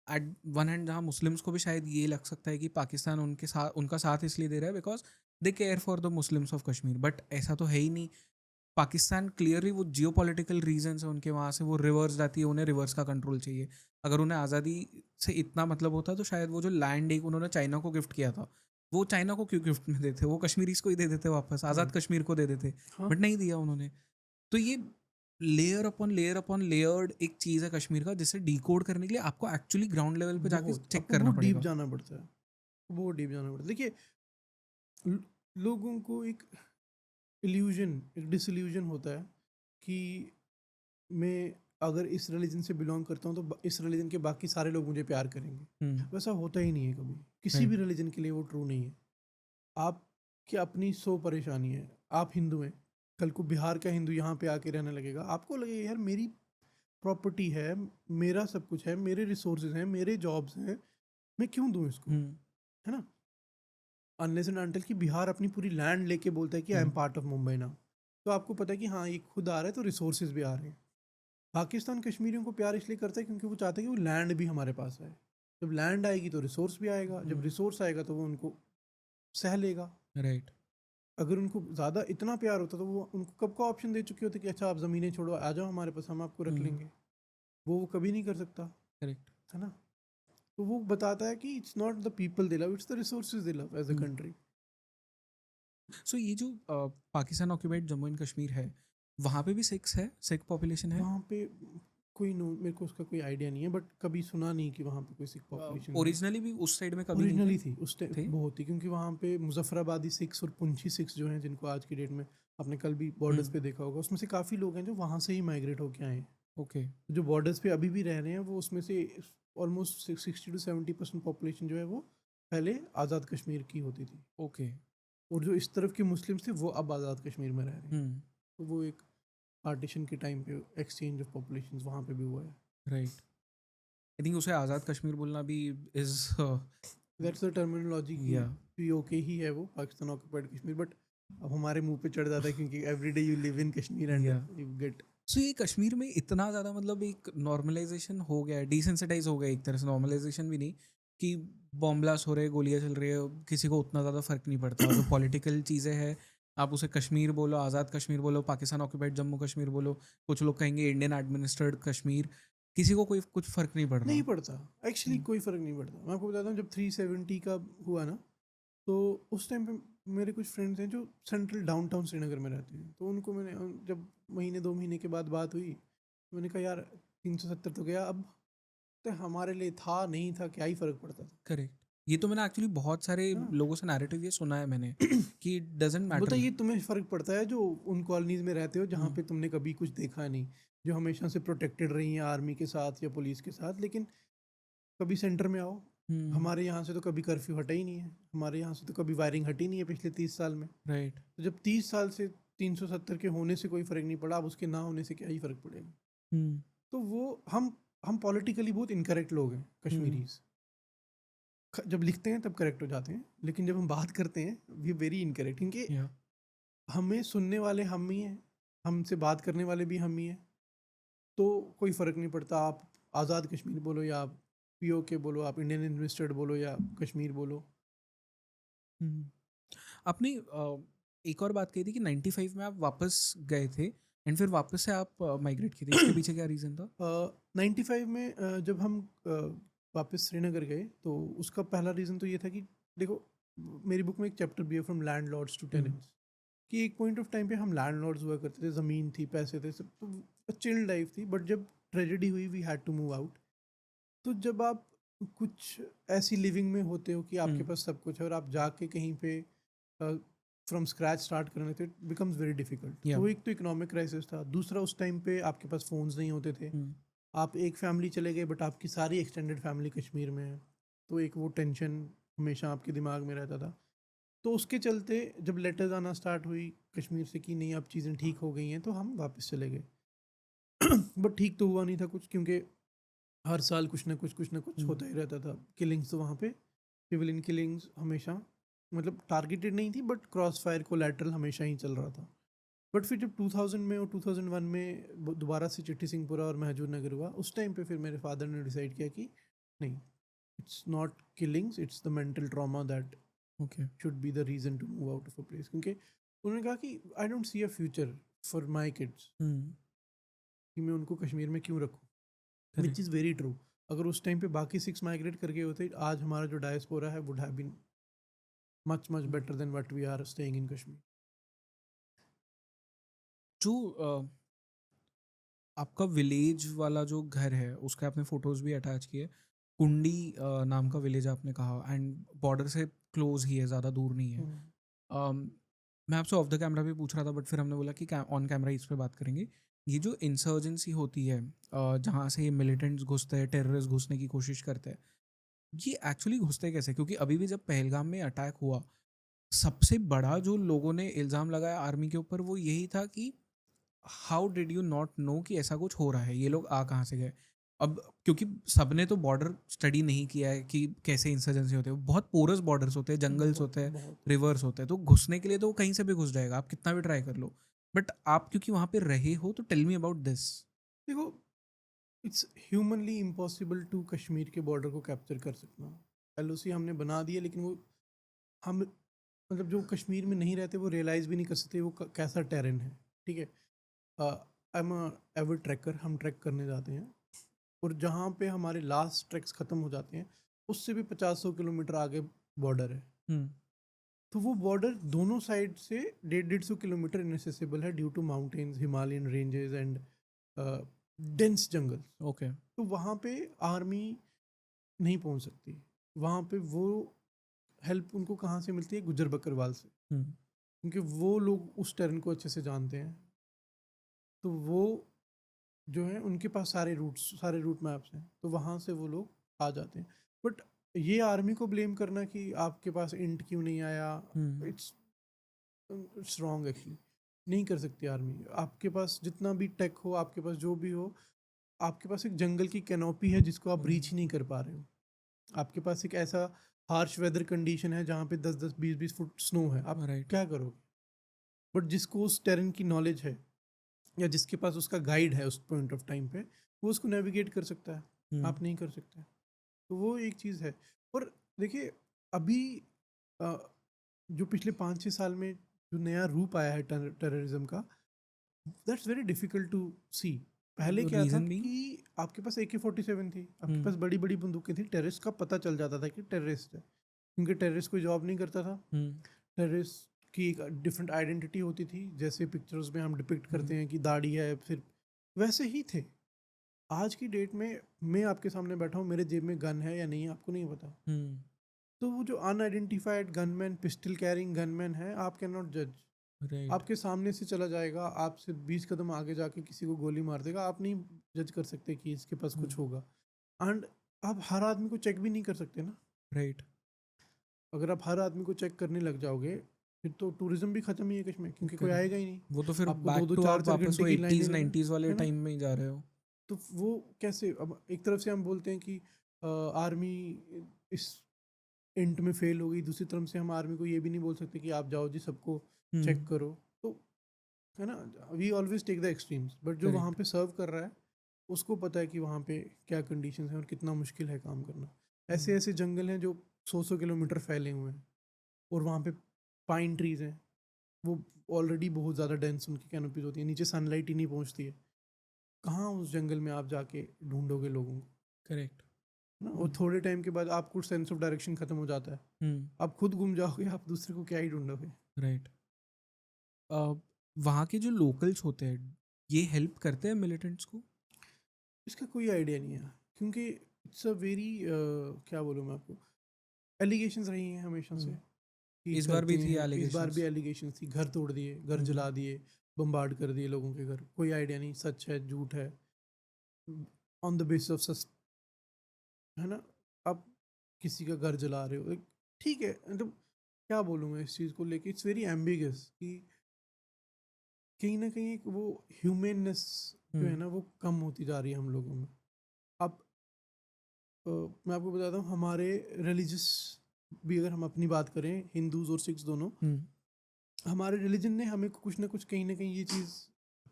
एट वन हैंड जहाँ मुस्लिम्स को भी शायद ये लग सकता है कि पाकिस्तान उनका साथ इसलिए दे रहा है because they care for the Muslims of Kashmir, but ऐसा तो है ही नहीं। पाकिस्तान क्लियरली वो जियो पॉलिटिकल रीजन है उनके, वहाँ से वो रिवर्स जाती है, उन्हें रिवर्स का कंट्रोल चाहिए। अगर उन्हें आज़ादी से इतना मतलब होता तो शायद वो जो लैंड एक उन्होंने चाइना को गिफ्ट किया था, वो चाइना को क्यों गिफ्ट में देते, वो कश्मीरीज को ही दे देते वापस, आज़ाद कश्मीर को दे देते, हाँ। बट नहीं दिया उन्होंने। तो ये लेयर अपॉन लेयर्ड एक चीज़ है कश्मीर का, जिसे डिकोड करने के लिए आपको एक्चुअली ग्राउंड लेवल पे जाके बहुत चेक आपको करना बहुत डीप पड़ेगा। जाना पड़ता है, बहुत डीप जाना पड़ता है। देखिए, लोगों को एक इल्यूजन, एक डिसइल्यूजन होता है कि मैं अगर इस रिलीजन से बिलोंग करता हूँ तो इस रिलीजन के बाकी सारे लोग मुझे प्यार करेंगे। वैसा होता ही नहीं है कभी, किसी भी रिलीजन के लिए वो ट्रू नहीं है। आपकी अपनी 100 परेशानी है। आप हिंदू हैं, कल को बिहार का हिंदू यहाँ पे आके रहने लगेगा, आपको लगेगा यार मेरी प्रॉपर्टी है, मेरा सब कुछ है, मेरे रिसोर्सेज हैं, मेरे जॉब्स हैं, मैं क्यों दूँ इसको, है ना। अनलेस एंड अनटिल कि बिहार अपनी पूरी लैंड लेके बोलता है कि I am part of Mumbai now, तो आपको पता है कि हाँ ये खुद आ रहा है तो रिसोर्सेज भी आ रहे हैं। पाकिस्तान कश्मीरियों को प्यार इसलिए करता है क्योंकि वो चाहता है कि वो लैंड भी हमारे पास आए। जब लैंड आएगी तो रिसोर्स भी आएगा, जब रिसोर्स आएगा तो वो उनको सह लेगा। राइट। अगर उनको ज़्यादा इतना प्यार होता तो वो उनको कब का ऑप्शन दे चुके होते कि अच्छा आप ज़मीनें छोड़ो, आ जाओ हमारे पास, हम आपको रख लेंगे। वो कभी नहीं कर सकता, करेक्ट। है ना। तो वो बताता है कि it's not the people they love, it's the resources they love as a country. So ये जो पाकिस्तान ऑक्यूपाइड जम्मू एंड कश्मीर है, वहाँ पे भी सिख्स है, सिख पॉपुलेशन है? वहाँ पे कोई नो, मेरे को उसका कोई आइडिया नहीं है, बट कभी सुना नहीं कि वहाँ पे कोई सिख पॉपुलेशन ओरिजिनली भी उस साइड में कभी नहीं ओरिजिनली थे? थी उस थे? टाइम बहुत थी, क्योंकि वहाँ पे मुजफ्फराबादी सिख्स और पुंछी सिख्स जो हैं, जिनको आज की डेट में आपने कल भी बॉर्डर्स पे देखा होगा, उसमें से काफ़ी लोग हैं जो वहाँ से ही माइग्रेट होके आए हैं। ओके। जो बॉर्डर्स पे अभी भी रह रहे हैं, वो उसमें से ऑलमोस्ट 60 to 70% पॉपुलेशन जो है वो पहले आज़ाद कश्मीर की होती थी, ओके। और जो इस तरफ के मुस्लिम्स थे वो अब आज़ाद कश्मीर में रह रहे हैं। तो वो एक पार्टीशन के टाइम पे एक्सचेंज ऑफ पॉपुलेशंस वहाँ पे भी हुआ है। राइट। आई थिंक उसे आज़ाद कश्मीर बोलना भी इज़ दैट्स द टर्मिनोलॉजी की या पीओके ही है वो, पाकिस्तान ऑक्यूपाइड कश्मीर, बट अब हमारे मुंह पे चढ़ जाता है क्योंकि everyday you live in Kashmir and या यू गेट। सो ये कश्मीर में इतना ज़्यादा मतलब एक नॉर्मलाइजेशन हो गया है, डिसेंसिटाइज हो गया है एक तरह से, नॉर्मलाइजेशन भी नहीं, कि बॉम्ब ब्लास्ट हो रहे हैं, गोलियां चल रही है, किसी को उतना ज़्यादा फर्क नहीं पड़ता। जो पॉलिटिकल चीज़ें हैं, आप उसे कश्मीर बोलो, आज़ाद कश्मीर बोलो, पाकिस्तान ऑक्यूपाइड जम्मू कश्मीर बोलो, कुछ लोग कहेंगे इंडियन एडमिनिस्ट्रेड कश्मीर, किसी को कोई कुछ फर्क नहीं पड़ नहीं रहा। पड़ता, एक्चुअली कोई फ़र्क नहीं पड़ता। मैं आपको बताता हूँ, जब 370 का हुआ ना, तो उस टाइम पे मेरे कुछ फ्रेंड्स हैं जो सेंट्रल डाउनटाउन श्रीनगर में रहते हैं, तो उनको मैंने जब महीने 2 महीने के बाद बात हुई, तो मैंने कहा यार 370 तो गया, अब तो हमारे लिए था नहीं था, क्या ही फ़र्क पड़ता था, करेक्ट। ये तो मैंने एक्चुअली बहुत सारे है ना? लोगों से नैरेटिव ये सुना है मैंने, कि डजेंट मैटर। बताइए तुम्हें फ़र्क पड़ता है जो उन कॉलोनीज़ में रहते हो जहाँ पे हम्म तुमने कभी कुछ देखा नहीं, जो हमेशा से प्रोटेक्टेड रही हैं आर्मी के साथ या पुलिस के साथ, लेकिन कभी सेंटर में आओ, हम्म हमारे यहाँ से तो कभी कर्फ्यू हटा ही नहीं है, हमारे यहाँ से तो कभी वायरिंग हटी नहीं है पिछले 30 साल में। राइट। तो जब 30 साल से 370 के होने से कोई फ़र्क नहीं पड़ा, अब उसके ना होने से क्या ही फ़र्क पड़ेगा। हम्म तो वो हम पॉलिटिकली बहुत इनकरेक्ट लोग हैं कश्मीरीज। जब लिखते हैं तब करेक्ट हो जाते हैं, लेकिन जब हम बात करते हैं वी वेरी इनकरेक्ट, क्योंकि या हमें सुनने वाले हम ही हैं, हमसे बात करने वाले भी हम ही हैं। तो कोई फ़र्क नहीं पड़ता, आप आज़ाद कश्मीर बोलो या आप पीओके बोलो, आप इंडियन इन्वेस्टेड बोलो या कश्मीर बोलो। हम्म। आपने एक और बात कही थी कि 95 में आप वापस गए थे, एंड फिर वापस से आप माइग्रेट किए थे, इसके पीछे क्या रीज़न था? 95 में जब हम वापस श्रीनगर गए, तो उसका पहला रीज़न तो ये था कि देखो, मेरी बुक में एक चैप्टर भी है, from landlords to tenants, कि एक पॉइंट ऑफ टाइम पे हम लैंड लॉर्ड्स हुआ करते थे, ज़मीन थी, पैसे थे, सब तो चिल लाइफ थी, बट जब ट्रेजेडी हुई we had to move out. तो जब आप कुछ ऐसी लिविंग में होते हो कि आपके पास सब कुछ है और आप जाके कहीं पे फ्रॉम स्क्रैच स्टार्ट करने थे, इट बिकम्स वेरी डिफिकल्ट। या तो एक तो इकोनॉमिक क्राइसिस था, दूसरा उस टाइम पे आपके पास फ़ोन्स नहीं होते थे, आप एक फैमिली चले गए बट आपकी सारी एक्सटेंडेड फैमिली कश्मीर में है, तो एक वो टेंशन हमेशा आपके दिमाग में रहता था। तो उसके चलते जब लेटर्स आना स्टार्ट हुई कश्मीर से कि नहीं अब चीज़ें ठीक हो गई हैं, तो हम वापस चले गए। बट ठीक तो हुआ नहीं था कुछ, क्योंकि हर साल कुछ ना कुछ होता ही रहता था। किलिंग्स तो वहाँ पे, सिविलियन किलिंग्स हमेशा, मतलब टारगेटेड नहीं थी बट क्रॉस फायर कोलैटरल हमेशा ही चल रहा था। बट फिर जब 2000 में और 2001 में दोबारा से चिट्ठी सिंहपुरा और महजूर नगर हुआ, उस टाइम पे फिर मेरे फादर ने डिसाइड किया कि नहीं, it's not killings, it's the mental trauma that okay. Should be the reason to move out of a place. क्योंकि उन्होंने कहा कि I don't see a future for my kids, कि मैं उनको कश्मीर में क्यों रखूँ, विच इज़ वेरी ट्रू। अगर उस टाइम पे बाकी 6 माइग्रेट करके होते, आज हमारा जो डायस्पोरा है would have been much much better than what we are staying in Kashmir. जो आपका विलेज वाला जो घर है, उसके आपने फोटोज भी अटैच किए, कुंडी नाम का विलेज आपने कहा, एंड बॉर्डर से क्लोज ही है, ज़्यादा दूर नहीं है। अम, मैं आपसे ऑफ द कैमरा भी पूछ रहा था, बट फिर हमने बोला कि ऑन कैमरा इस पे बात करेंगे। ये जो इंसर्जेंसी होती है, जहाँ से ये मिलिटेंट्स घुसते हैं, टेररिस्ट घुसने की कोशिश करते हैं, ये एक्चुअली घुसते कैसे? क्योंकि अभी भी जब पहलगाम में अटैक हुआ, सबसे बड़ा जो लोगों ने इल्ज़ाम लगाया आर्मी के ऊपर वो यही था कि how did you not know कि ऐसा कुछ हो रहा है, ये लोग आ कहाँ से गए? अब क्योंकि सबने तो बॉर्डर स्टडी नहीं किया है कि कैसे इंसर्जेंसी होते हैं, बहुत पोरस बॉर्डर्स होते हैं, जंगल्स होते हैं, बहुत रिवर्स होते हैं, तो घुसने के लिए तो वो कहीं से भी घुस जाएगा, आप कितना भी ट्राई कर लो। बट आप क्योंकि वहाँ पे रहे हो, तो टेल मी अबाउट दिस। देखो, it's humanly impossible to Kashmir के बॉर्डर को कैप्चर कर सकना। एलओसी हमने बना दिया, लेकिन वो हम, मतलब जो कश्मीर में नहीं रहते वो रियलाइज़ भी नहीं कर सकते वो कैसा टेरेन है। ठीक है, आई एम एवर ट्रैकर, हम ट्रैक करने जाते हैं, और जहाँ पे हमारे लास्ट ट्रैक्स ख़त्म हो जाते हैं उससे भी 50-100 किलोमीटर आगे बॉर्डर है। हम्म तो वो बॉर्डर दोनों साइड से 150-150 किलोमीटर इनएसेसिबल है due to mountains, Himalayan ranges and dense jungle. Okay. तो वहाँ पे आर्मी नहीं पहुँच सकती। वहाँ पे वो हेल्प उनको कहाँ से मिलती है? गुज्जर बकरवाल से, हम्म क्योंकि वो लोग उस टेरेन को अच्छे से जानते हैं। तो वो जो है उनके पास सारे रूट मैप्स हैं, तो वहाँ से वो लोग आ जाते हैं। बट ये आर्मी को ब्लेम करना कि आपके पास इंट क्यों नहीं आया, hmm it's it's wrong actually. नहीं कर सकती आर्मी। आपके पास जितना भी टेक हो, आपके पास जो भी हो, आपके पास एक जंगल की कैनोपी है जिसको आप ब्रीच ही नहीं कर पा रहे हो। आपके पास एक ऐसा हार्श वेदर कंडीशन है जहाँ पे 10-10 20-20 फुट स्नो है, आप राइट। क्या करोगे? बट जिसको उस टेरेन की नॉलेज है या जिसके पास उसका गाइड है उस पॉइंट ऑफ टाइम पे, वो उसको नेविगेट कर सकता है, आप नहीं कर सकते। तो वो एक चीज़ है। और देखिए अभी अ, जो पिछले 5-6 साल में जो नया रूप आया है टेररिज्म का, दैट्स वेरी डिफिकल्ट टू सी। पहले क्या था रीजन भी। कि आपके पास AK-47 थी, आपके हम्म। पास बड़ी बड़ी बंदूकें थी, टेररिस्ट का पता चल जाता था कि टेररिस्ट है, क्योंकि टेररिस्ट कोई जॉब नहीं करता था। टेररिस्ट की एक डिफरेंट आइडेंटिटी होती थी, जैसे पिक्चर्स में हम डिपिक्ट करते हैं कि दाढ़ी है, फिर वैसे ही थे। आज की डेट में मैं आपके सामने बैठा हूँ, मेरे जेब में गन है या नहीं है आपको नहीं पता। तो वो जो unidentified gunman, pistol carrying gunman है, आप कैन नॉट जज। राइट। आपके सामने से चला जाएगा, आपसे 20 कदम आगे जाके किसी को गोली मार देगा, आप नहीं जज कर सकते कि इसके पास कुछ होगा। एंड आप हर आदमी को चेक भी नहीं कर सकते ना। राइट। अगर आप हर आदमी को चेक करने लग जाओगे, फिर तो टूरिज्म भी खत्म ही है कश्मीर, क्योंकि कोई Correct. आएगा ही नहीं। वो तो फिर आपको बैक 2-2 टू आप 4-4 वापस घंटे वो की लाइनें 80s लगा, 90s वाले है ना? टाइम में ही जा रहे हो। तो वो कैसे? अब एक तरफ से हम बोलते हैं कि आर्मी इस एंड में फेल हो गई, दूसरी तरफ से हम आर्मी को ये भी नहीं बोल सकते कि आप जाओ जी सबको चेक करो। तो है ना, we always take the extremes. But जो वहाँ Correct. पे सर्व कर रहा है उसको पता है कि वहाँ पे क्या कंडीशंस हैं और कितना मुश्किल है काम करना। ऐसे ऐसे जंगल हैं जो 100-100 किलोमीटर फैले हुए हैं, और वहाँ पे पाइन ट्रीज हैं, वो ऑलरेडी बहुत ज़्यादा डेंस उनकी कैनोपीज होती है, नीचे सनलाइट ही नहीं पहुँचती है। कहाँ उस जंगल में आप जाके ढूंढोगे लोगों को? करेक्ट। ना, और थोड़े टाइम के बाद आपको सेंस ऑफ डायरेक्शन खत्म हो जाता है, आप खुद गुम जाओगे, आप दूसरे को क्या ही ढूंढोगे। राइट। वहाँ के जो लोकल्स होते हैं ये हेल्प करते हैं मिलिटेंट्स को? इसका कोई आइडिया नहीं है, क्योंकि इट्स अ वेरी क्या बोलूँ मैं आपको, एलिगेशंस रही हैं हमेशा से कि इस बार भी करते थी हैं। इस बार भी allegations. एलिगेशंस थी, घर तोड़ दिए, घर जला दिए, बम्बार्ड कर दिए लोगों के घर। कोई आइडिया नहीं सच है झूठ है, ऑन द बेसिस ऑफ सस, है ना? आप किसी का घर जला रहे हो, ठीक है, मतलब क्या बोलूँ मैं इस चीज़ को लेके, इट्स वेरी एम्बिगस कि कहीं ना कहीं एक वो ह्यूमननेस जो है ना वो कम होती जा रही है हम लोगों में। अब मैं आपको बताता हूँ, हमारे रिलीजियस भी अगर हम अपनी बात करें, हिंदूज और सिख्स दोनों, हमारे रिलीजन ने हमें कुछ ना कुछ कहीं ना कहीं ये चीज़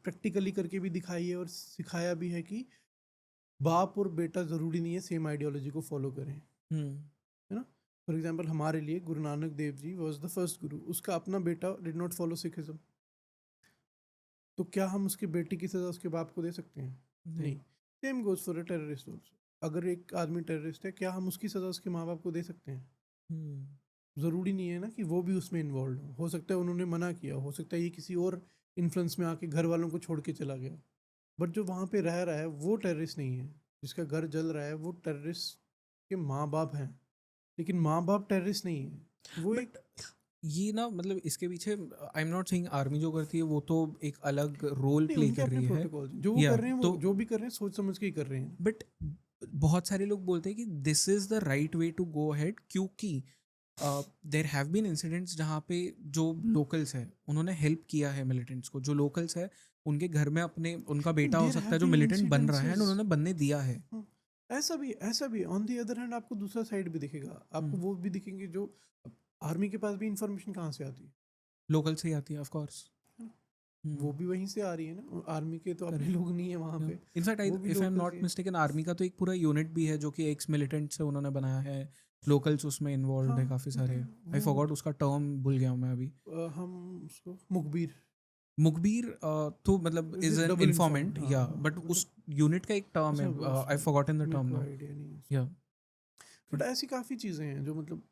प्रैक्टिकली करके भी दिखाई है और सिखाया भी है कि बाप और बेटा ज़रूरी नहीं है सेम आइडियोलॉजी को फॉलो करें, है ना? फॉर एग्जांपल हमारे लिए Guru Nanak Dev ji was the first गुरु, उसका अपना बेटा डिड नॉट फॉलो सिखिज्म, तो क्या हम उसके बेटे की सज़ा उसके बाप को दे सकते हैं? नहीं। Same goes for a terrorist also. अगर एक आदमी टेररिस्ट है, क्या हम उसकी सज़ा उसके माँ बाप को दे सकते हैं? ज़रूरी नहीं है ना कि वो भी उसमें इन्वॉल्व हो सकता है उन्होंने मना किया, हो सकता है ये किसी और इन्फ्लुएंस में आके घर वालों को छोड़ के चला गया। बट जो वहाँ पे रह रहा है वो टेररिस्ट नहीं है, जिसका घर जल रहा है वो टेररिस्ट के माँ बाप हैं, लेकिन माँ बाप टेररिस्ट नहीं है। वो एक ये ना मतलब इसके पीछे I am not saying army जो करती है वो तो एक अलग रोल नहीं, प्ले उनके कर अपने रही है। प्रोटोकॉल जो वो या कर रहे हैं, वो तो जो भी कर रहे हैं सोच समझ के ही कर रहे हैं। बट बहुत सारे लोग बोलते हैं कि this is the right way to go ahead, क्योंकि देर हैव बीन इंसिडेंट्स जहाँ पे जो लोकल्स है उन्होंने हेल्प किया है मिलिटेंट्स को। जो लोकल्स है उनके घर में अपने उनका बेटा हो There सकता है have जो been मिलिटेंट बन रहा है एंड incidences. उन्होंने बनने दिया है। ऐसा भी ऑन दी अदर हैंड आपको दूसरा साइड भी दिखेगा, आपको वो भी दिखेंगे जो आर्मी के पास भी इंफॉर्मेशन कहाँ से आती है, लोकल से ही आती है ऑफ कोर्स। वो भी वहीं से आ रही है ना, आर्मी के तो अपने लोग नहीं है वहाँ पे। इनफैक्ट वो भी if I am locals not he है। मिस्टेकन आर्मी का तो एक पूरा यूनिट भी है जो कि एक्स मिलिटेंट से उन्होंने बनाया है, लोकल्स उसमें इन्वॉल्व है काफ़ी सारे। आई फॉरगॉट उसका टर्म भूल गया हूँ मैं अभी। हम उसको मुखबिर, मुखबिर तो मतलब इज एन डबल इन्फॉर्मेंट या, बट उस यूनिट का एक टर्म है, आई forgotten the term now. Idea नहीं है। या बट ऐसी काफ़ी चीज़ें हैं जो मतलब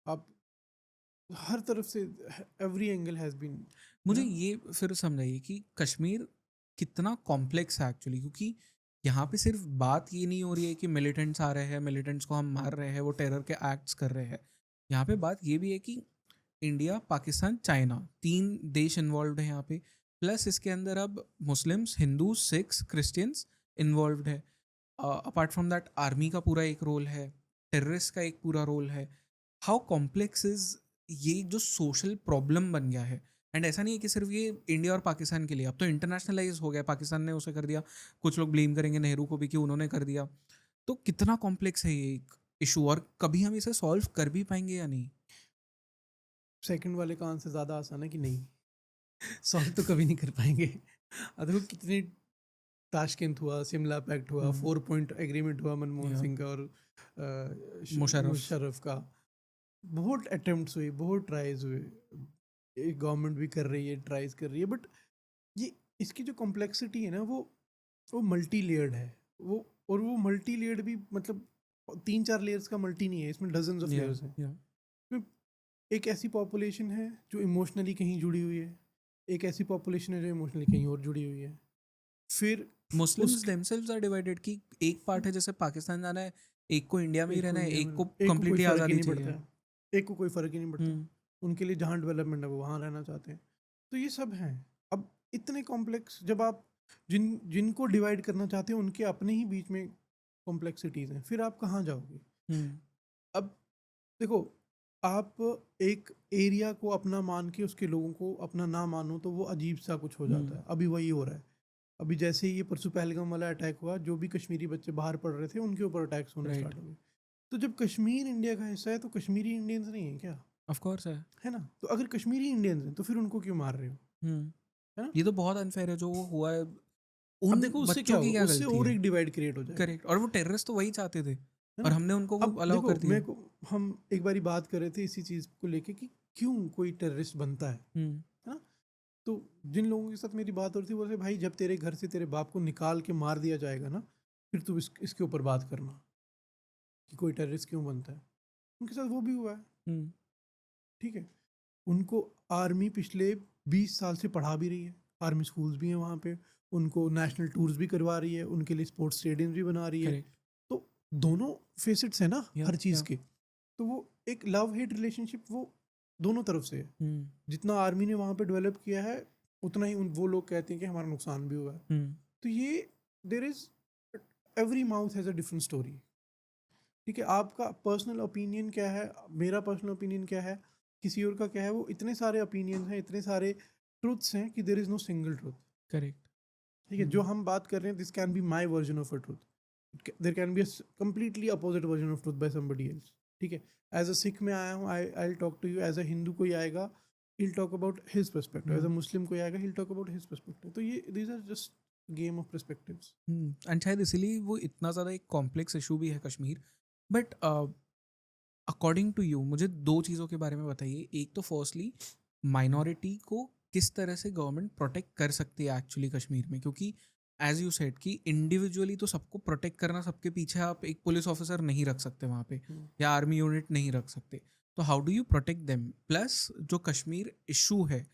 आप हर तरफ से, एवरी एंगल हैज़ बीन। मुझे ये फिर समझाइए कि कश्मीर कितना कॉम्प्लेक्स है एक्चुअली, क्योंकि यहाँ पे सिर्फ बात ये नहीं हो रही है कि मिलिटेंट्स आ रहे हैं, मिलिटेंट्स को हम मार रहे हैं, वो टेरर के एक्ट्स कर रहे हैं। यहाँ पे बात ये भी है कि इंडिया, पाकिस्तान, चाइना, 3 देश इन्वॉल्व है यहाँ पे, प्लस इसके अंदर अब Muslims, Hindus, Sikhs, Christians involve है। अपार्ट फ्रॉम दैट आर्मी का पूरा एक रोल है, टेररिस्ट का एक पूरा रोल है। हाउ कॉम्प्लेक्स इज ये जो सोशल प्रॉब्लम बन गया है? एंड ऐसा नहीं है कि सिर्फ ये इंडिया और पाकिस्तान के लिए, अब तो इंटरनेशनलाइज हो गया, पाकिस्तान ने उसे कर दिया, कुछ लोग ब्लेम करेंगे नेहरू को भी कि उन्होंने कर दिया। तो कितना कॉम्प्लेक्स है ये एक इशू, और कभी हम इसे सॉल्व कर भी पाएंगे या नहीं? सेकंड वाले का आंसर ज़्यादा आसान है कि नहीं, सॉल्व तो कभी नहीं कर पाएंगे। अब देखो कितनी ताशकंद हुआ, शिमला पैक्ट हुआ, 4 पॉइंट एग्रीमेंट हुआ मनमोहन Yeah. सिंह का और मुशर्रफ। मुशर्रफ का। बहुत अटेम्प्ट्स हुए, बहुत ट्राइज हुए, एक गवर्नमेंट भी कर रही है, ट्राइज कर रही है, बट ये इसकी जो कॉम्प्लेक्सिटी है ना वो मल्टी लेयर्ड है। वो और वो मल्टी लेयर्ड भी मतलब 3-4 लेयर्स का मल्टी नहीं है, इसमें डजन्स ऑफ लेयर्स हैं। Yeah. इसमें एक ऐसी पॉपुलेशन है जो इमोशनली कहीं जुड़ी हुई है, एक ऐसी पॉपुलेशन है जो इमोशनली कहीं और जुड़ी हुई है। फिर मुस्लिम्स देमसेल्व्स आर डिवाइडेड कि एक पार्ट है जैसे पाकिस्तान जाना है, एक को इंडिया में ही रहना है, एक को कोई कंप्लीटली फर्क ही आज़ादी नहीं चाहिए। पड़ता है, एक को कोई फर्क ही नहीं पड़ता। हम्म, उनके लिए जहाँ डेवलपमेंट है वो वहाँ रहना चाहते हैं। तो ये सब हैं। अब इतने कॉम्प्लेक्स, जब आप जिनको डिवाइड करना चाहते हैं उनके अपने ही बीच में कॉम्प्लेक्सिटीज़ हैं, फिर आप कहाँ जाओगे? हम्म, अब देखो, आप एक एरिया को अपना मान के उसके लोगों को अपना ना मानो तो वो अजीब सा कुछ हो जाता है। अभी वही हो रहा है। अभी जैसे ही ये परसों पहलगाम वाला अटैक हुआ, जो भी कश्मीरी बच्चे बाहर पढ़ रहे थे उनके ऊपर अटैक्स होने Right. स्टार्ट हो गए। तो जब कश्मीर इंडिया का हिस्सा है तो कश्मीरी इंडियंस नहीं है क्या? ऑफ कोर्स है ना? तो अगर कश्मीरी इंडियंस हैं तो फिर उनको क्यों मार रहे हो? है ना? ये तो बहुत अनफेयर है जो वो हुआ है। अब उन देखो उससे क्या बच्चों की हो, क्या उससे गलती और है? एक डिवाइड क्रिएट हो जाएगा। करेक्ट, और वो टेररिस्ट तो वही चाहते थे है और ना? हमने उनको अब अलाउ देखो कर दिया। हम एक बारी बात कर रहे थे इसी चीज़ को लेके कि क्यों कोई टेररिस्ट बनता है ना? तो जिन लोगों के साथ मेरी बात हो रही थी वो बोले भाई जब तेरे घर से तेरे बाप को निकाल के मार दिया जाएगा ना, फिर तू इसके ऊपर बात करना कि कोई टेररिस्ट क्यों बनता है। उनके साथ वो भी हुआ है, ठीक है? उनको आर्मी पिछले 20 साल से पढ़ा भी रही है, आर्मी स्कूल्स भी हैं वहाँ पे, उनको नेशनल टूर्स भी करवा रही है, उनके लिए स्पोर्ट्स स्टेडियम भी बना रही है। करेक्ट। तो दोनों फेसिट्स हैं ना Yeah, हर चीज़ yeah. के। तो वो एक लव हेट रिलेशनशिप वो दोनों तरफ से है। जितना आर्मी ने वहाँ पे डेवलप किया है उतना ही वो लोग कहते हैं कि हमारा नुकसान भी हुआ है। तो ये there is every mouth has a different story, ठीक है? आपका पर्सनल ओपिनियन क्या है, मेरा पर्सनल ओपिनियन क्या है, किसी और का क्या है, वो इतने सारे ओपिनियन हैं, इतने सारे ट्रुथ्स हैं कि there is no single truth, correct. ठीक है? जो हम बात कर रहे हैं this can be my version of a truth, there can be a completely opposite version of truth by somebody else, ठीक है? एज अ सिख में आया हूँ, I will talk to you, as a Hindu कोई आएगा he'll talk about his perspective, as a Muslim कोई आएगा he'll talk about his perspective। तो ये these are just game of perspectives। And शायद इसीलिए वो इतना ज़्यादा एक कॉम्प्लेक्स इशू भी है Kashmir. But according to you मुझे दो चीज़ों के बारे में बताइए। एक तो फर्स्टली माइनॉरिटी को किस तरह से गवर्नमेंट प्रोटेक्ट कर सकती है एक्चुअली कश्मीर में, क्योंकि एज यू सेड कि इंडिविजुअली तो सबको प्रोटेक्ट करना, सबके पीछे आप एक पुलिस ऑफिसर नहीं रख सकते वहाँ पे, या आर्मी यूनिट नहीं रख सकते। तो how do you protect them? Plus जो कश्मीर इशू है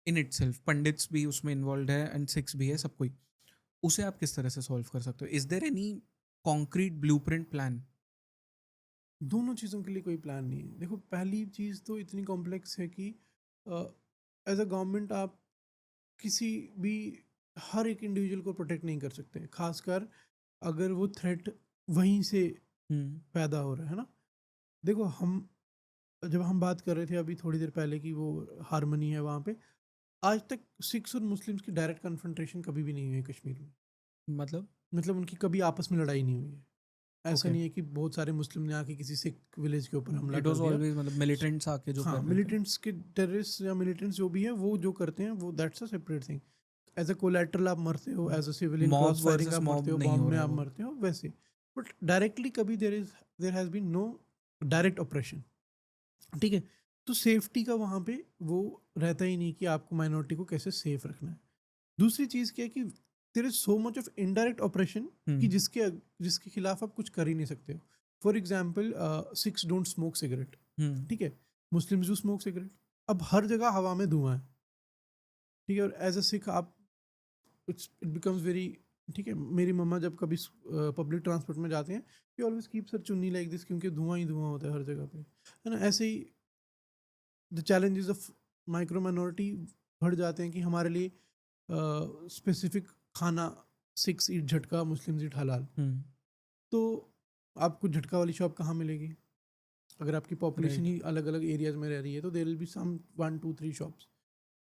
इन इटसेल्फ, पंडित्स भी उसमें इन्वॉल्व है एंड सिख्स भी है, सब कोई, उसे आप किस तरह से सॉल्व कर सकते हो? Is there any concrete blueprint plan? दोनों चीज़ों के लिए कोई प्लान नहीं है। देखो पहली चीज़ तो इतनी कॉम्प्लेक्स है कि एज अ गवर्नमेंट आप किसी भी हर एक इंडिविजुअल को प्रोटेक्ट नहीं कर सकते, खासकर अगर वो थ्रेट वहीं से पैदा हो रहा है ना। देखो जब हम बात कर रहे थे अभी थोड़ी देर पहले कि वो हारमनी है वहाँ पे, आज तक सिख्स और मुस्लिम्स की डायरेक्ट कन्फ्रंटेशन कभी भी नहीं हुई है कश्मीर में। मतलब उनकी कभी आपस में लड़ाई नहीं हुई है। ऐसा Okay. नहीं है कि बहुत सारे मुस्लिम ने आके किसी सिख विलेज के ऊपर हमला इट कर वाज दिया। ऑलवेज मतलब मिलिटेंट्स आके जो कर हाँ, रहे थे। मिलिटेंट्स के टेररिस्ट या मिलिटेंट्स जो भी हैं वो जो करते हैं वो that's a separate thing. As a collateral आप मरते हो, as a civilian Mob cross firing versus आप mob मरते हो, नहीं बॉम्ब हो में रहा आप वो। मरते हो वैसे। बट डायरेक्टली कभी there has been no direct operation, ठीक है? तो सेफ्टी का वहाँ पे वो रहता ही नहीं कि आपको माइनॉरिटी को कैसे सेफ रखना है। दूसरी चीज़ क्या है कि there is so much of indirect operation कि जिसके खिलाफ आप कुछ कर ही नहीं सकते हो। For example Sikhs don't smoke cigarette, ठीक है? Muslims do smoke cigarette. अब हर जगह हवा में धुआं है, ठीक है? और एज अ सिख आप इट बिकम्स वेरी, ठीक है? मेरी मम्मा जब कभी पब्लिक ट्रांसपोर्ट में जाते हैं वी ऑलवेज कीप सर चुन्नी लाइक दिस, क्योंकि धुआं ही धुआं होता है हर जगह पे, है ना? ऐसे ही the challenges of micro minority बढ़ जाते हैं कि हमारे लिए स्पेसिफिक खाना सिख्स ईट झटका, मुस्लिम्स ईट हलाल। तो आपको झटका वाली शॉप कहाँ मिलेगी? अगर आपकी पॉपुलेशन ही अलग अलग एरियाज में रह रही है तो there will be some 1 2 3 shops.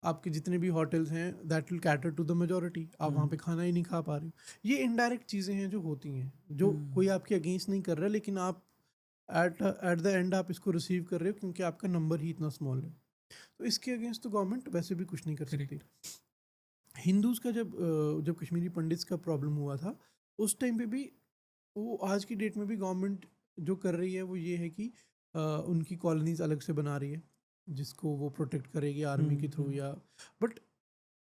आपके जितने भी होटल्स हैं that will cater to the majority, आप वहाँ पे खाना ही नहीं खा पा रहे हो। ये इनडायरेक्ट चीज़ें हैं जो होती हैं, जो कोई आपके अगेंस्ट नहीं कर रहा, लेकिन आप एट द एंड आप इसको रिसीव कर रहे हो क्योंकि आपका नंबर ही इतना स्मॉल है। तो इसके अगेंस्ट तो गवर्नमेंट वैसे भी कुछ नहीं कर सकती। हिंदूज़ का जब कश्मीरी पंडित्स का प्रॉब्लम हुआ था, उस टाइम पे भी वो आज की डेट में भी गवर्नमेंट जो कर रही है वो ये है कि उनकी कॉलोनीज़ अलग से बना रही है, जिसको वो प्रोटेक्ट करेगी आर्मी के थ्रू या बट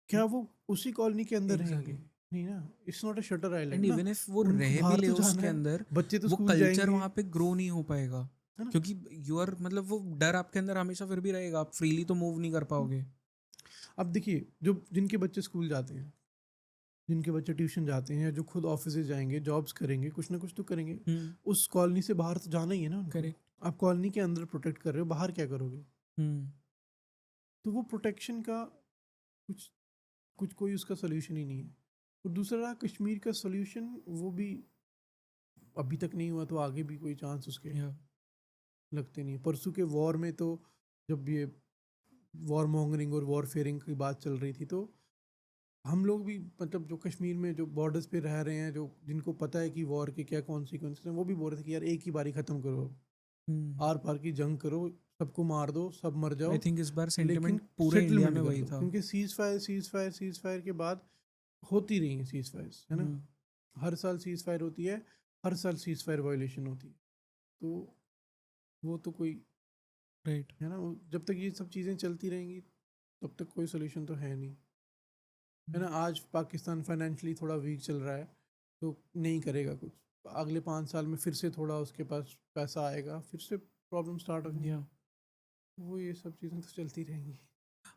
क्या वो उसी कॉलोनी के अंदर एग्जैक्टली रहेंगे? नहीं ना, it's not a shutter and island ना, इवन इफ वो उनको रह भी बाहर ले तो जाना उसके है, अंदर, बच्चे तो वो स्कूल कल्चर जाएंगे, वहाँ पे ग्रो नहीं हो पाएगा, है ना? क्योंकि यू आर मतलब वो डर आपके अंदर हमेशा फिर भी रहेगा, आप फ्रीली तो मूव नहीं कर पाओगे। अब देखिए, जो जिनके बच्चे स्कूल जाते हैं, जिनके बच्चे ट्यूशन जाते हैं, या जो खुद ऑफिस जाएंगे, जॉब्स करेंगे, कुछ ना कुछ तो करेंगे, उस कॉलोनी से बाहर तो जाना ही है ना उनको। करेक्ट। आप कॉलोनी के अंदर प्रोटेक्ट कर रहे हो, बाहर क्या करोगे? हम्म तो वो प्रोटेक्शन का कुछ कुछ कोई उसका सोल्यूशन ही नहीं है। और दूसरा रहा कश्मीर का सोल्यूशन, वो भी अभी तक नहीं हुआ, तो आगे भी कोई चांस उसके या लगते नहीं है। परसों के वॉर में तो जब ये वॉर मॉन्गरिंग और वॉर फेयरिंग की बात चल रही थी, तो हम लोग भी मतलब जो कश्मीर में जो बॉर्डर्स पे रह रहे हैं, जो जिनको पता है कि वॉर के क्या कॉन्सिक्वेंसेस हैं, वो भी बोल रहे थे कि यार एक ही बारी ख़त्म करो, आर पार की जंग करो, सबको मार दो, सब मर जाओ, आई थिंक इस बार लेकिन सेंटिमेंट पूरे इंडिया सेटलमेंट में कर वही दो। था। क्योंकि सीज फायर के बाद होती रही हैं सीज फायर्स, है ना? हर साल सीज फायर होती है, हर साल सीज फायर वायोलेशन होती है। तो वो तो कोई, राइट। है ना, जब तक ये सब चीज़ें चलती रहेंगी तब तक कोई सोल्यूशन तो है नहीं, है ना? आज पाकिस्तान फाइनेंशियली थोड़ा वीक चल रहा है, तो नहीं करेगा कुछ, अगले 5 साल में फिर से थोड़ा उसके पास पैसा आएगा, फिर से प्रॉब्लम स्टार्ट होगी। या वो ये सब चीज़ें तो चलती रहेंगी।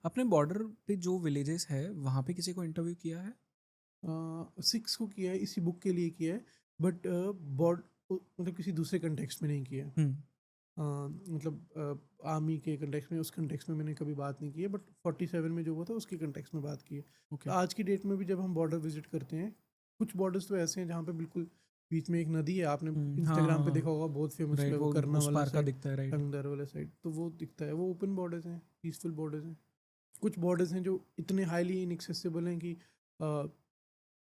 अपने बॉर्डर पे जो विलेजेस है वहाँ पे किसी को इंटरव्यू किया है? 6 को किया है, इसी बुक के लिए किया है, बट बॉर्ड मतलब किसी दूसरे कंटेक्स्ट में नहीं किया है। मतलब आर्मी के कंटेक्स्ट में, उस कंटेक्स्ट में मैंने कभी बात नहीं की है, बट 47 में जो हुआ था उसके कंटेक्स्ट में बात की है। ओके। आज की डेट में भी जब हम बॉर्डर विजिट करते हैं, कुछ बॉर्डर्स तो ऐसे हैं जहाँ पे बिल्कुल बीच में एक नदी है, आपने इंस्टाग्राम पे देखा होगा, बहुत फेमस राइट, है, वो वो करना उस वाला पार का साइड, दिखता है, राइट। टंगदार वाला साइड, तो वो दिखता है। वो ओपन बॉर्डर्स हैं, पीसफुल बॉर्डर्स हैं। कुछ बॉर्डर्स हैं जो इतने हाईली इनएक्सेसिबल हैं कि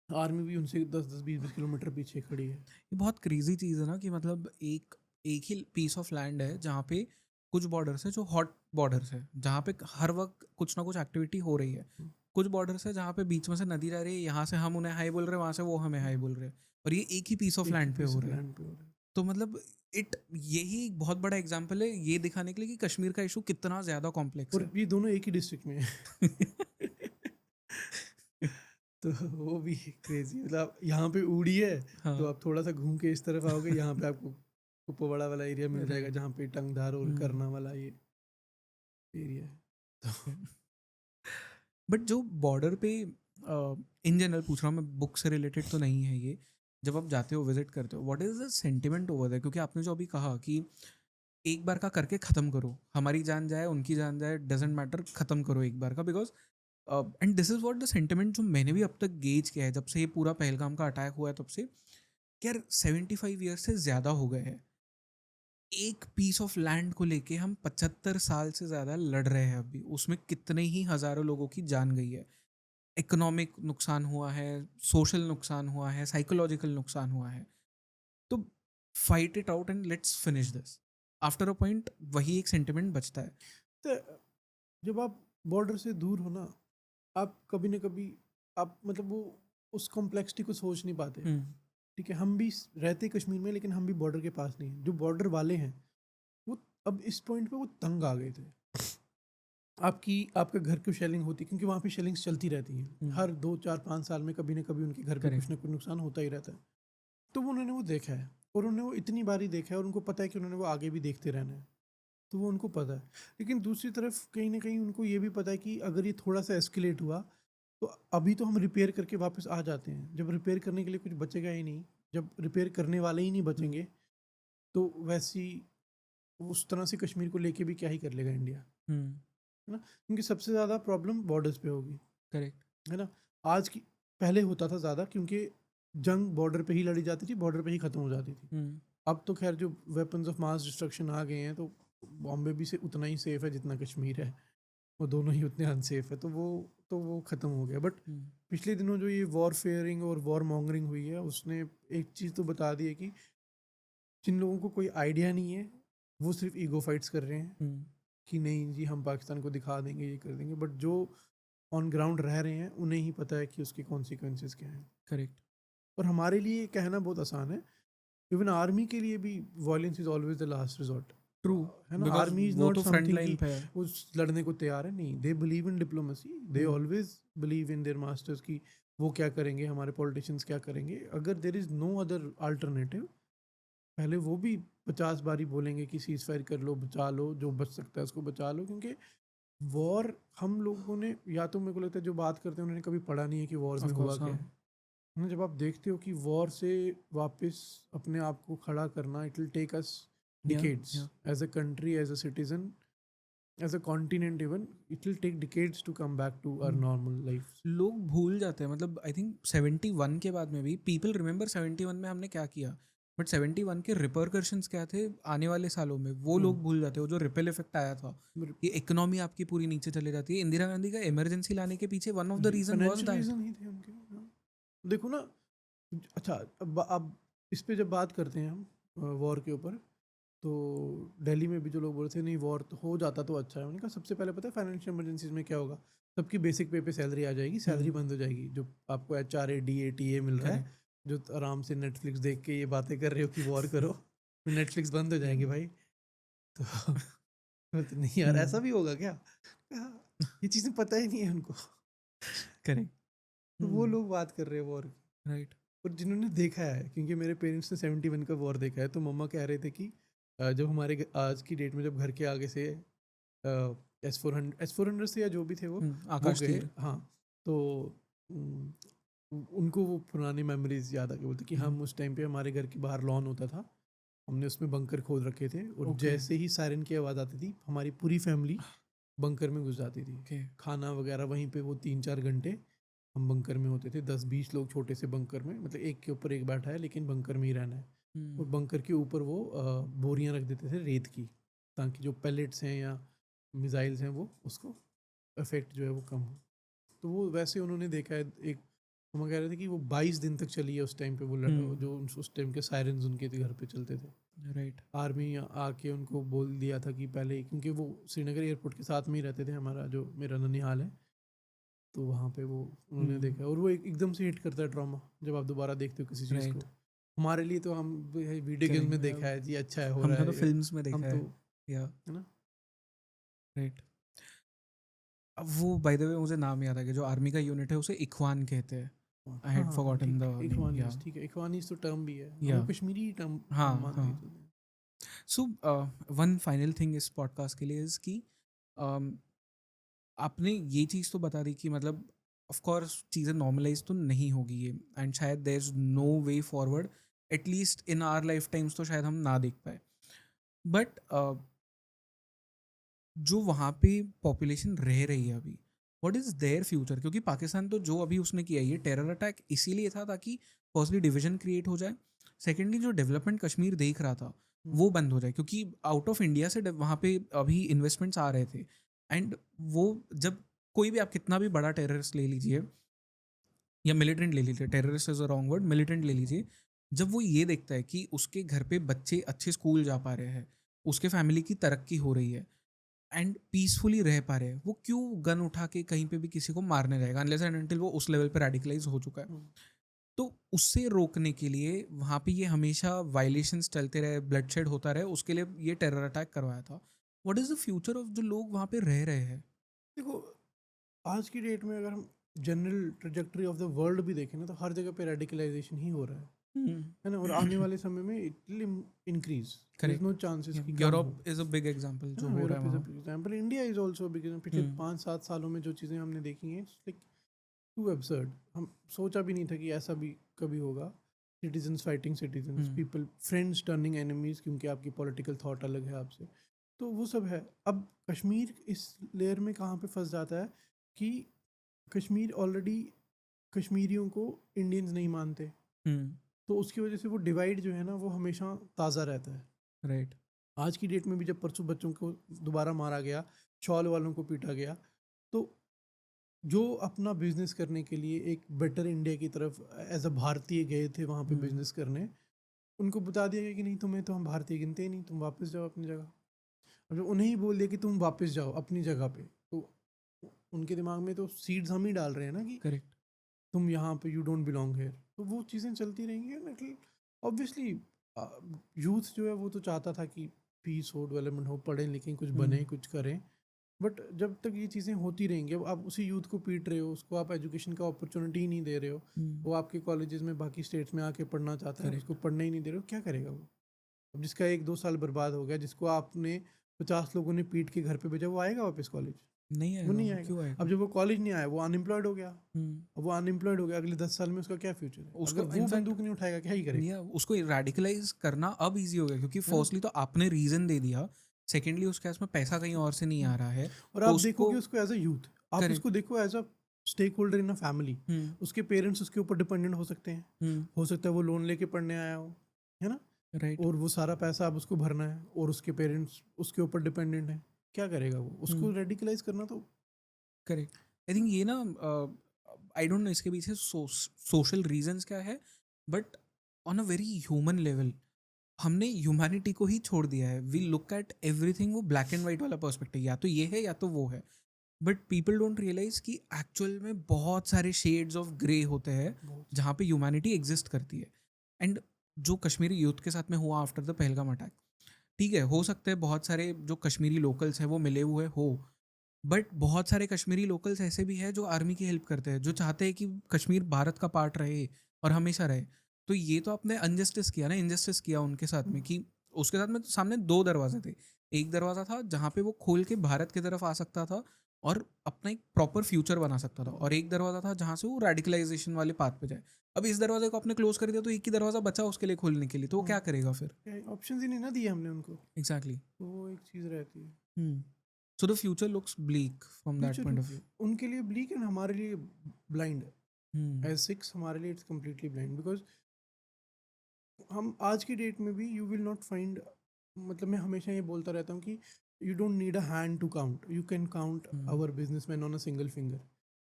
आर्मी भी उनसे 10-10 20-20 किलोमीटर पीछे खड़ी है। ये बहुत क्रेजी चीज़ है ना कि मतलब एक एक ही पीस ऑफ लैंड है जहाँ पे कुछ बॉर्डर्स है जो हॉट बॉर्डर्स है, जहाँ पे हर वक्त कुछ ना कुछ एक्टिविटी हो रही है। कुछ बॉर्डर्स है जहाँ पे बीच में से नदी रह रही है, यहाँ से हम उन्हें हाई बोल रहे हैं, वहाँ से वो हमें हाई बोल रहे हैं, और ये एक ही पीस ऑफ एक ही लैंड पे piece हो of रहे हैं। land पे हो रहा है। तो मतलब यही एक बहुत बड़ा एग्जाम्पल है ये दिखाने के लिए कि कश्मीर का इशू कितना ज़्यादा कॉम्प्लेक्स और ये दोनों एक ही डिस्ट्रिक्ट में है। है। तो वो भी क्रेजी, मतलब यहाँ पे ऊड़ी है, हाँ। तो आप थोड़ा सा घूम के इस तरफ आओगे, यहाँ पे आपको कुपवाड़ा वाला एरिया मिल जाएगा, Right. जहाँ पे टंगधार और करना वाला ये एरिया है। तो बट जो बॉर्डर पे इन जनरल पूछ रहा हूँ मैं, बुक से रिलेटेड तो नहीं है ये, जब आप जाते हो विजिट करते हो, what is the sentiment over there? क्योंकि आपने जो अभी कहा कि एक बार का करके ख़त्म करो, हमारी जान जाए उनकी जान जाए डजेंट मैटर, ख़त्म करो एक बार का, because and this is what the sentiment जो मैंने भी अब तक गेज किया है जब से ये पूरा पहलगाम का अटैक हुआ है तब से, कि यार 75 ईयर्स से ज़्यादा हो गए हैं एक पीस ऑफ लैंड को लेके, हम 75 साल से ज़्यादा लड़ रहे हैं अभी, उसमें कितने ही हज़ारों लोगों की जान गई है, इकोनॉमिक नुकसान हुआ है, सोशल नुकसान हुआ है, साइकोलॉजिकल नुकसान हुआ है। तो fight it out and let's finish this. After a point वही एक सेंटिमेंट बचता है। तो जब आप बॉर्डर से दूर हो ना, आप कभी ना कभी आप मतलब वो उस कॉम्प्लेक्सिटी को सोच नहीं पाते। ठीक है, हम भी रहते कश्मीर में, लेकिन हम भी बॉर्डर के पास नहीं हैं। जो बॉर्डर वाले हैं वो अब इस पॉइंट पे वो तंग आ गए थे। आपके घर की शेलिंग होती, क्योंकि वहाँ पे शेलिंग्स चलती रहती हैं, हर 2 4 5 साल में कभी ना कभी उनके घर पे कुछ ना कुछ नुकसान होता ही रहता है। तो उन्होंने वो देखा है, और उन्होंने वो इतनी बारी देखा है, और उनको पता है कि उन्होंने वो आगे भी देखते रहना है, तो वो उनको पता है। लेकिन दूसरी तरफ कहीं ना कहीं उनको ये भी पता है कि अगर ये थोड़ा सा एस्केलेट हुआ, तो अभी तो हम रिपेयर करके वापस आ जाते हैं, जब रिपेयर करने के लिए कुछ बचेगा ही नहीं, जब रिपेयर करने वाले ही नहीं बचेंगे, तो वैसी उस तरह से कश्मीर को लेके भी क्या ही कर लेगा इंडिया, है ना? क्योंकि सबसे ज़्यादा प्रॉब्लम बॉर्डर्स पे होगी, करेक्ट। है ना? आज की पहले होता था ज़्यादा, क्योंकि जंग बॉर्डर पे ही लड़ी जाती थी, बॉर्डर पे ही ख़त्म हो जाती थी। अब तो खैर जो वेपन्स ऑफ मास डिस्ट्रक्शन आ गए हैं, तो बॉम्बे भी से उतना ही सेफ़ है जितना कश्मीर है, वो दोनों ही उतने अनसेफ है, तो वो ख़त्म हो गया। बट पिछले दिनों जो ये वॉर फेयरिंग और वॉर मॉन्गरिंग हुई है, उसने एक चीज़ तो बता दी है कि जिन लोगों को कोई आइडिया नहीं है वो सिर्फ ईगो फाइट्स कर रहे हैं हम्म, कि नहीं जी हम पाकिस्तान को दिखा देंगे, ये कर देंगे, बट जो ऑन ग्राउंड रह रहे हैं उन्हें ही पता है कि उसके कॉन्सिक्वेंसेस क्या हैं। करेक्ट, और हमारे लिए ये कहना बहुत आसान है, इवन आर्मी के लिए भी violence is always the last resort, true, है ना। बिकॉज आर्मी इज वो नॉट तो फ्रंट समथिंग लाइन कि पे है। वो लड़ने को तैयार है, नहीं, they believe in diplomacy, they hmm, always believe in their masters की वो क्या करेंगे, हमारे पॉलिटिशियंस क्या करेंगे। अगर there is no other alternative, पहले वो भी 50 बारी बोलेंगे कि सीज फायर कर लो, बचा लो, जो बच सकता है उसको बचा लो, क्योंकि वॉर हम लोगों ने, या तो मेरे को लगता है जो बात करते हैं उन्होंने कभी पढ़ा नहीं है कि वॉर्स ऑफ में हुआ कोर्स, क्या हाँ, है ना। जब आप देखते हो कि वॉर से वापस अपने आप को खड़ा करना, इट विल टेक अस या डिकेड्स या as a country, as a citizen, as a continent, even it will take decades to come back to our normal life. लोग भूल जाते हैं, मतलब आई थिंक 71 के बाद में भी पीपल रिमेंबर 71 में हमने क्या किया, बट 71 के रिपरकर्शंस क्या थे आने वाले सालों में, वो लोग भूल जाते हैं। वो जो रिपल इफेक्ट आया था, ये इकोनॉमी आपकी पूरी नीचे चले जाती है। इंदिरा गांधी का इमरजेंसी लाने के पीछे one of the reason was financial that. Reason ही थे उनके, हाँ। देखो ना, अच्छा, अब इस पे जब बात करते हैं हम वॉर के ऊपर, तो दिल्ली में भी जो लोग बोल रहे थे नहीं वॉर तो हो जाता तो अच्छा है, उन्होंने कहा सबसे पहले पता है फाइनेंशियल इमरजेंसीज में क्या होगा, सबकी बेसिक पे सैलरी आ जाएगी, सैलरी बंद हो जाएगी, जो आपको HRA DA TA मिल रहा है, करेक्ट, जो आराम से नेटफ्लिक्स देख के ये बातें कर रहे हो कि वॉर करो, तो नेटफ्लिक्स बंद हो जाएंगे भाई। तो तो नहीं यार, ऐसा भी होगा क्या? कहा, ये चीज़ें पता ही नहीं है उनको। करेक्ट, तो वो लोग बात कर रहे हैं वॉर की। राइट, और जिन्होंने देखा है, क्योंकि मेरे पेरेंट्स ने 71 का वॉर देखा है, तो मम्मा कह रहे थे कि जब हमारे आज की डेट में जब घर के आगे से S400 से या जो भी थे वो आकाश गए, तीर, हाँ, तो उम, उनको वो पुरानी मेमोरीज याद आ गई, बोलते कि हम उस टाइम पे हमारे घर के बाहर लॉन होता था, हमने उसमें बंकर खोद रखे थे, और Okay. जैसे ही सायरन की आवाज़ आती थी हमारी पूरी फैमिली बंकर में घुस जाती थी। ओके, खाना वगैरह वहीं पे, वो 3-4 घंटे हम बंकर में होते थे, 10-20 लोग छोटे से बंकर में, मतलब एक के ऊपर एक बैठा है लेकिन बंकर में ही रहना है। और बंकर के ऊपर वो बोरियां रख देते थे रेत की, ताकि जो पैलेट्स हैं या मिसाइल्स हैं वो उसको इफेक्ट जो है वो कम हो। तो वो वैसे उन्होंने देखा है। एक हम कह रहे थे कि वो 22 दिन तक चली है उस टाइम पे, वो जो उस टाइम के सायरन्स उनके घर पे चलते थे। राइट, आर्मी आके उनको बोल दिया था कि पहले, क्योंकि वो श्रीनगर एयरपोर्ट के साथ में ही रहते थे, हमारा जो मेरा ननिहाल है, तो वहाँ पे वो उन्होंने देखा, और वो एकदम से हिट करता है ड्रामा जब आप दोबारा देखते हो किसी चीज़ को। राइट, हमारे लिए तो हम वीडियो गेम में देखा है जी, अच्छा है, हो रहा हमने तो है, फिल्म्स में देखा हम है, तो, या है ना। राइट। अब वो बाय द वे मुझे नाम याद आ गया, जो आर्मी का यूनिट है उसे इखवान कहते हैं। आई हैड हाँ, फॉरगॉटन ठीक, द नेम, या इखवानीज, ठीक है, इखवानीज तो टर्म भी है, वो या कश्मीरी टर्म हाँ, हम मानते ही हाँ। चलते हैं। सो वन फाइनल थिंग इस पॉडकास्ट के लिए इज़ कि um, आपने ये चीज़ तो बता दी कि मतलब ऑफ कोर्स चीज़ें नॉर्मलाइज तो नहीं होगी ये, एंड शायद there is no way forward, at least in our lifetimes तो शायद हम ना देख पाए। बट जो वहाँ पे पॉपुलेशन रह रही है अभी, व्हाट इज़ देयर फ्यूचर? क्योंकि पाकिस्तान तो जो अभी उसने किया ये टेरर अटैक इसीलिए था ताकि फर्स्टली डिवीजन क्रिएट हो जाए, सेकेंडली जो डेवलपमेंट कश्मीर देख रहा था वो बंद हो जाए, क्योंकि आउट ऑफ इंडिया से वहाँ पे अभी इन्वेस्टमेंट्स आ रहे थे। एंड वो जब कोई भी आप कितना भी बड़ा टेररिस्ट ले लीजिए या मिलिटेंट ले लीजिए, terrorist is a wrong word, militant ले लीजिए, जब वो ये देखता है कि उसके घर पे बच्चे अच्छे स्कूल जा पा रहे हैं, उसके फैमिली की तरक्की हो रही है एंड पीसफुली रह पा रहे हैं, वो क्यों गन उठा के कहीं पे भी किसी को मारने जाएगा, अनलेस एंड अनटिल वो उस लेवल पे रेडिकलाइज हो चुका है। तो उससे रोकने के लिए वहाँ पे ये हमेशा वायलेशंस चलते रहे, ब्लडशेड होता रहे, उसके लिए ये टेरर अटैक करवाया था। What is the future of जो लोग वहाँ पे रह रहे हैं? देखो, आज की डेट में अगर हम general trajectory of the world भी देखें ना, तो हर जगह पे रेडिकलाइजेशन ही हो रहा है ना। और आने वाले समय में it will increase, there is correct, no chances कि कम हो। Europe is a big example जो हो रहा है यूरोप इज अ वहाँ। Big example, India is also big. पिछले 5-7 सालों में जो चीज़ें हमने देखी हैं, इट्स लाइक टू एब्सर्ड। हम सोचा भी नहीं था कि ऐसा भी कभी होगा। Citizens fighting citizens, people, friends turning enemies, क्योंकि आपकी पॉलिटिकल थॉट अलग है आपसे, तो वो सब है। अब कश्मीर इस लेयर में कहाँ पे फंस जाता है कि कश्मीर ऑलरेडी, कश्मीरियों को इंडियंस नहीं मानते, तो उसकी वजह से वो डिवाइड जो है ना वो हमेशा ताज़ा रहता है। राइट, आज की डेट में भी जब परसों बच्चों को दोबारा मारा गया, शॉल वालों को पीटा गया, तो जो अपना बिजनेस करने के लिए एक बेटर इंडिया की तरफ एज अ भारतीय गए थे वहाँ पे बिजनेस करने, उनको बता दिया गया कि नहीं, तुम्हें तो हम भारतीय गिनते ही नहीं, तुम वापस जाओ अपनी जगह। अब जब उन्हें ही बोल दिया कि तुम वापस जाओ अपनी जगह पे, तो उनके दिमाग में तो सीड्स हम ही डाल रहे हैं ना कि करेक्ट। तुम यहाँ पे यू डोंट बिलोंग हियर। तो वो चीज़ें चलती रहेंगी। ऑब्वियसली यूथ जो है वो तो चाहता था कि पीस हो, डेवलपमेंट हो, पढ़ें लिखें, कुछ बने, कुछ करें। बट जब तक ये चीज़ें होती रहेंगी, अब आप उसी यूथ को पीट रहे हो, उसको आप एजुकेशन का अपॉर्चुनिटी ही नहीं दे रहे हो, वो आपके कॉलेजेस में बाकी स्टेट्स में आके पढ़ना चाहता है, Correct. उसको पढ़ने ही नहीं दे रहे हो, क्या करेगा वो? अब जिसका 1-2 साल बर्बाद हो गया, जिसको आपने 50 लोगों ने पीट के घर पे भेजा, वो आएगा वापस कॉलेज? नहीं वो नहीं आएगा, आएगा। क्यों आएगा? अब जब वो कॉलेज नहीं आया, वो अनएम्प्लॉयड हो गया। हम्म, अब वो अनएम्प्लॉयड हो गया, अगले 10 साल में उसका क्या फ्यूचर है? उसको अगर वो इनफैक्ट बंदूक नहीं उठाएगा, क्या ही करेगा? या उसको रेडिकलाइज करना अब इजी हो गया, क्योंकि है ना? फर्स्टली तो आपने रीजन दे दिया, सेकेंडली उसके पास में पैसा कहीं और से नहीं आ रहा है, और तो आप उसको देखोगे उसको एज अ यूथ, आप करेक्ट। उसको देखो as a stakeholder in a family. Hmm उसके पेरेंट्स उसके ऊपर डिपेंडेंट हो सकते हैं, हम्म हो सकता है वो लोन लेके पढ़ने आया हो, है ना? राइट। और वो सारा पैसा अब उसको भरना है, और उसके पेरेंट्स उसके ऊपर डिपेंडेंट हैं। क्या करेगा वो? उसको रेडिकलाइज करना तो करेक्ट। आई थिंक ये ना, आई डोंट नो इसके पीछे सोशल रीजंस क्या है, but on a very human level हमने ह्यूमैनिटी को ही छोड़ दिया है। वी लुक एट एवरीथिंग वो ब्लैक एंड वाइट वाला पर्सपेक्टिव, या तो ये है या तो वो है, बट पीपल डोंट रियलाइज कि एक्चुअल में बहुत सारे शेड्स ऑफ ग्रे होते हैं बहुत जहाँ पे ह्यूमैनिटी एग्जिस्ट करती है। एंड जो कश्मीरी यूथ के साथ में हुआ आफ्टर द पहलगाम अटैक, ठीक है, हो सकते हैं बहुत सारे जो कश्मीरी लोकल्स हैं वो मिले हुए हो, बट बहुत सारे कश्मीरी लोकल्स ऐसे भी हैं जो आर्मी की हेल्प करते हैं, जो चाहते हैं कि कश्मीर भारत का पार्ट रहे और हमेशा रहे। तो ये तो आपने अनजस्टिस किया ना, इनजस्टिस किया उनके साथ में कि उसके साथ में तो सामने दो दरवाजे थे। एक दरवाज़ा था जहाँ पे वो खोल के भारत की तरफ आ सकता था और अपना एक प्रॉपर फ्यूचर बना सकता था, और एक दरवाज़ा था जहाँ से वो रेडिकलाइजेशन वाले पाथ पे जाए। अब इस दरवाजे को आपने क्लोज कर दिया, तो एक ही दरवाज़ा बचा उसके लिए खोलने के लिए, तो वो क्या करेगा फिर? ऑप्शंस ही नहीं ना दिए हमने उनको, एग्जैक्टली। तो वो एक चीज़ रहती है। So the future looks bleak from that future point of view. उनके लिए ब्लीक एंड हमारे लिए ब्लाइंड है। एज सिक्स हमारे लिए इट्स कम्प्लीटली ब्लाइंड, बिकॉज हम आज की डेट में भी यू विल नॉट फाइंड, मतलब मैं हमेशा ये बोलता रहता हूँ कि you don't need a hand to count, you can count our businessman on a single finger.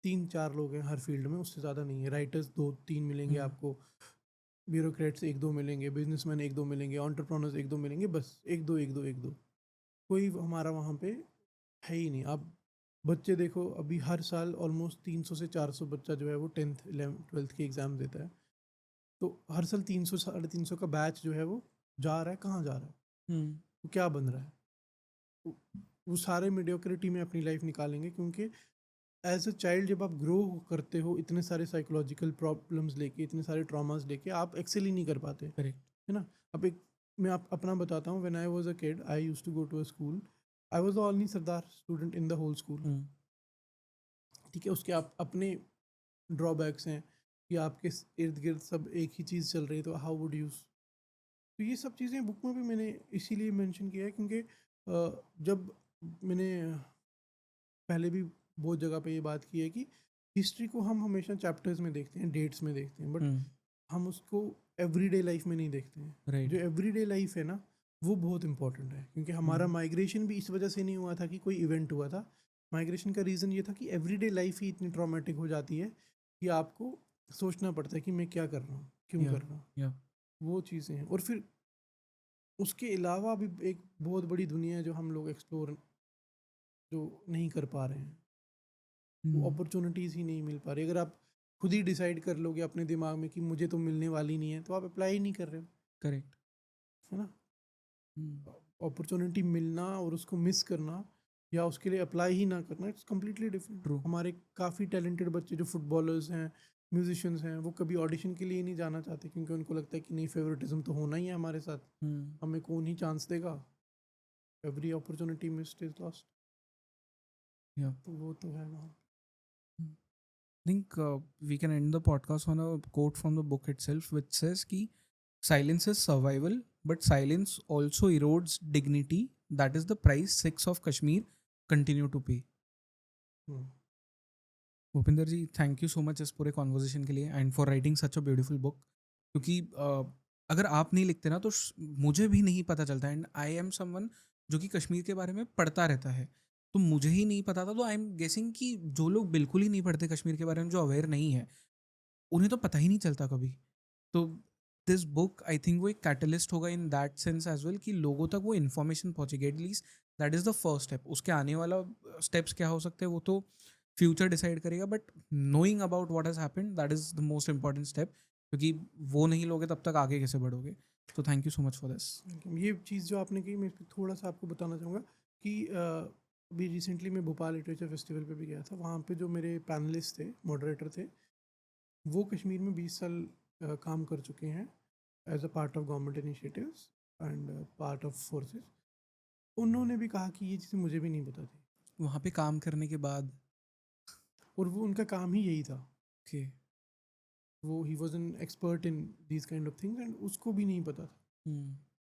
3-4 लोग हैं हर फील्ड में, उससे ज़्यादा नहीं है। राइटर्स 2-3 मिलेंगे आपको, ब्यूरोक्रेट्स 1-2 मिलेंगे, बिजनेसमैन 1-2 मिलेंगे, एंटरप्रेन्योर्स 1-2 मिलेंगे, बस 1-2 1-2 1-2, कोई हमारा वहाँ पे है ही नहीं। आप बच्चे देखो, अभी हर साल ऑलमोस्ट 300 से 400 बच्चा जो है वो 10th 11th 12th के एग्ज़ाम देता है। तो हर साल 300 350 का बैच जो है वो जा रहा है, कहाँ जा रहा है, वो क्या बन रहा है? वो सारे मीडियोक्रिटी में अपनी लाइफ निकालेंगे, क्योंकि एज अ चाइल्ड जब आप ग्रो करते हो इतने सारे साइकोलॉजिकल प्रॉब्लम्स लेके, इतने सारे ट्रॉमास लेके, आप एक्सेल ही नहीं कर पाते, करेक्ट। है ना? अब एक मैं आप अपना बताता हूँ। When I was a kid, I used to go to a school, I was the only sardar student in the whole school. ठीक है, उसके आप अपने ड्रॉबैक्स हैं कि आपके इर्द गिर्द सब एक ही चीज़ चल रही है, तो हाउ वुड यू। तो ये सब चीज़ें बुक में भी मैंने इसीलिए मेंशन किया है, क्योंकि जब मैंने पहले भी बहुत जगह पे ये बात की है कि हिस्ट्री को हम हमेशा चैप्टर्स में देखते हैं, डेट्स में देखते हैं, बट हम उसको एवरीडे लाइफ में नहीं देखते हैं। राइट। जो एवरीडे लाइफ है ना, वो बहुत इंपॉर्टेंट है, क्योंकि हमारा माइग्रेशन भी इस वजह से नहीं हुआ था कि कोई इवेंट हुआ था। माइग्रेशन का रीज़न ये था कि एवरीडे लाइफ ही इतनी ट्रॉमेटिक हो जाती है कि आपको सोचना पड़ता है कि मैं क्या कर रहा हूँ, क्यों कर रहा हूँ। या वो चीज़ें हैं, और फिर उसके अलावा भी एक बहुत बड़ी दुनिया है जो हम लोग एक्सप्लोर जो नहीं कर पा रहे हैं। वो अपॉर्चुनिटीज़ ही नहीं मिल पा रही। अगर आप खुद ही डिसाइड कर लोगे अपने दिमाग में कि मुझे तो मिलने वाली नहीं है, तो आप अप्लाई ही नहीं कर रहे हो, करेक्ट। है ना? अपॉर्चुनिटी मिलना और उसको मिस करना, या उसके लिए अप्लाई ही ना करना, इट्स कम्प्लीटली डिफरेंट। ट्रू। हमारे काफ़ी टैलेंटेड बच्चे जो फुटबॉलर्स हैं, म्यूजिशियंस हैं, वो कभी ऑडिशन के लिए नहीं जाना चाहते, क्योंकि उनको लगता है कि नहीं, फेवरेटिज्म तो होना ही है हमारे साथ, हमें कौन ही चांस देगा। Every opportunity missed is lost. या तो वो तो है वहाँ। think we can end the podcast on a quote from the book itself, which says कि silence is survival, but silence also erodes dignity. That is the price Sikhs of Kashmir continue to pay. Bhupinder ji, thank you so much इस पूरे कॉन्वर्जेशन के लिए and for writing such a beautiful book. क्योंकि अगर आप नहीं लिखते ना तो मुझे भी नहीं पता चलता, एंड आई एम समवन जो कि कश्मीर के बारे में पढ़ता रहता है, तो मुझे ही नहीं पता था। तो आई एम गेसिंग कि जो लोग बिल्कुल ही नहीं पढ़ते कश्मीर के बारे में, जो अवेयर नहीं है, उन्हें तो पता ही नहीं चलता कभी। तो दिस बुक आई थिंक वो एक कैटलिस्ट होगा in that sense as well कि लोगों तक वो इन्फॉर्मेशन पहुंचेगी at least. That is the first step. उसके आने वाला स्टेप्स क्या हो सकते हैं वो तो फ्यूचर डिसाइड करेगा, but knowing about what has happened that is the most important step. क्योंकि वो नहीं लोगे तब तक आगे कैसे बढ़ोगे. तो thank you so much for this. ये चीज़ जो आपने कही मैं इस पे थोड़ा सा आपको बताना चाहूँगा कि अभी रिसेंटली मैं भोपाल लिटरेचर फेस्टिवल पे भी गया था. वहाँ पे जो मेरे पैनलिस्ट थे, मॉडरेटर थे, वो कश्मीर में 20 साल काम कर चुके हैं as a part of government initiatives and part of forces. उन्होंने भी कहा कि ये चीज़ें मुझे भी नहीं पता थी, वहाँ पे काम करने के बाद और वो उनका काम ही यही था. ओके. वो he was an expert in these kind of things and उसको भी नहीं पता था.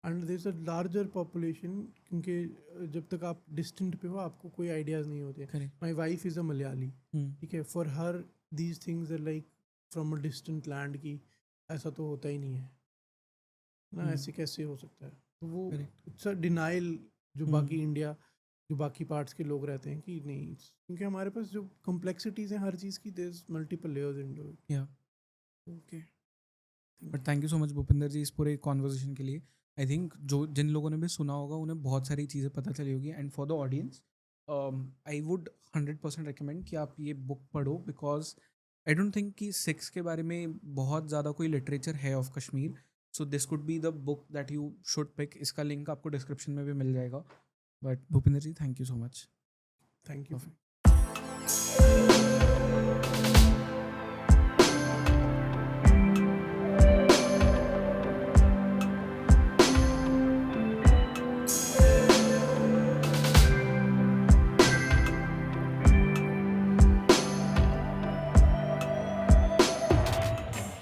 And there is a larger population, क्योंकि जब तक आप डिस्टेंट पे हो आपको कोई आइडियाज़ नहीं होते. Correct. My wife is a Malayali, ठीक है. For her these things are like from a distant land की, ऐसा तो होता ही नहीं है ना, ऐसे कैसे हो सकता है. तो वो करेक्ट. इट्स अ डिनाइल जो बाकी इंडिया, जो बाकी पार्ट्स के लोग रहते हैं कि नहीं, क्योंकि हमारे पास जो कॉम्प्लेक्सिटीज़ हैं हर चीज़ की, there is multiple layers into it. या okay. But thank you so much Bhupinder ji इस पूरे कॉन्वर्जेशन के लिए. आई थिंक जो जिन लोगों ने भी सुना होगा उन्हें बहुत सारी चीज़ें पता चली होगी. And for the audience I would 100% recommend कि आप ये बुक पढ़ो, बिकॉज आई डोंट थिंक कि सिक्स के बारे में बहुत ज़्यादा कोई लिटरेचर है of Kashmir. So this could be the book that you should pick. इसका लिंक आपको डिस्क्रिप्शन में भी मिल जाएगा. But Bhupinder ji thank you so much. Thank you.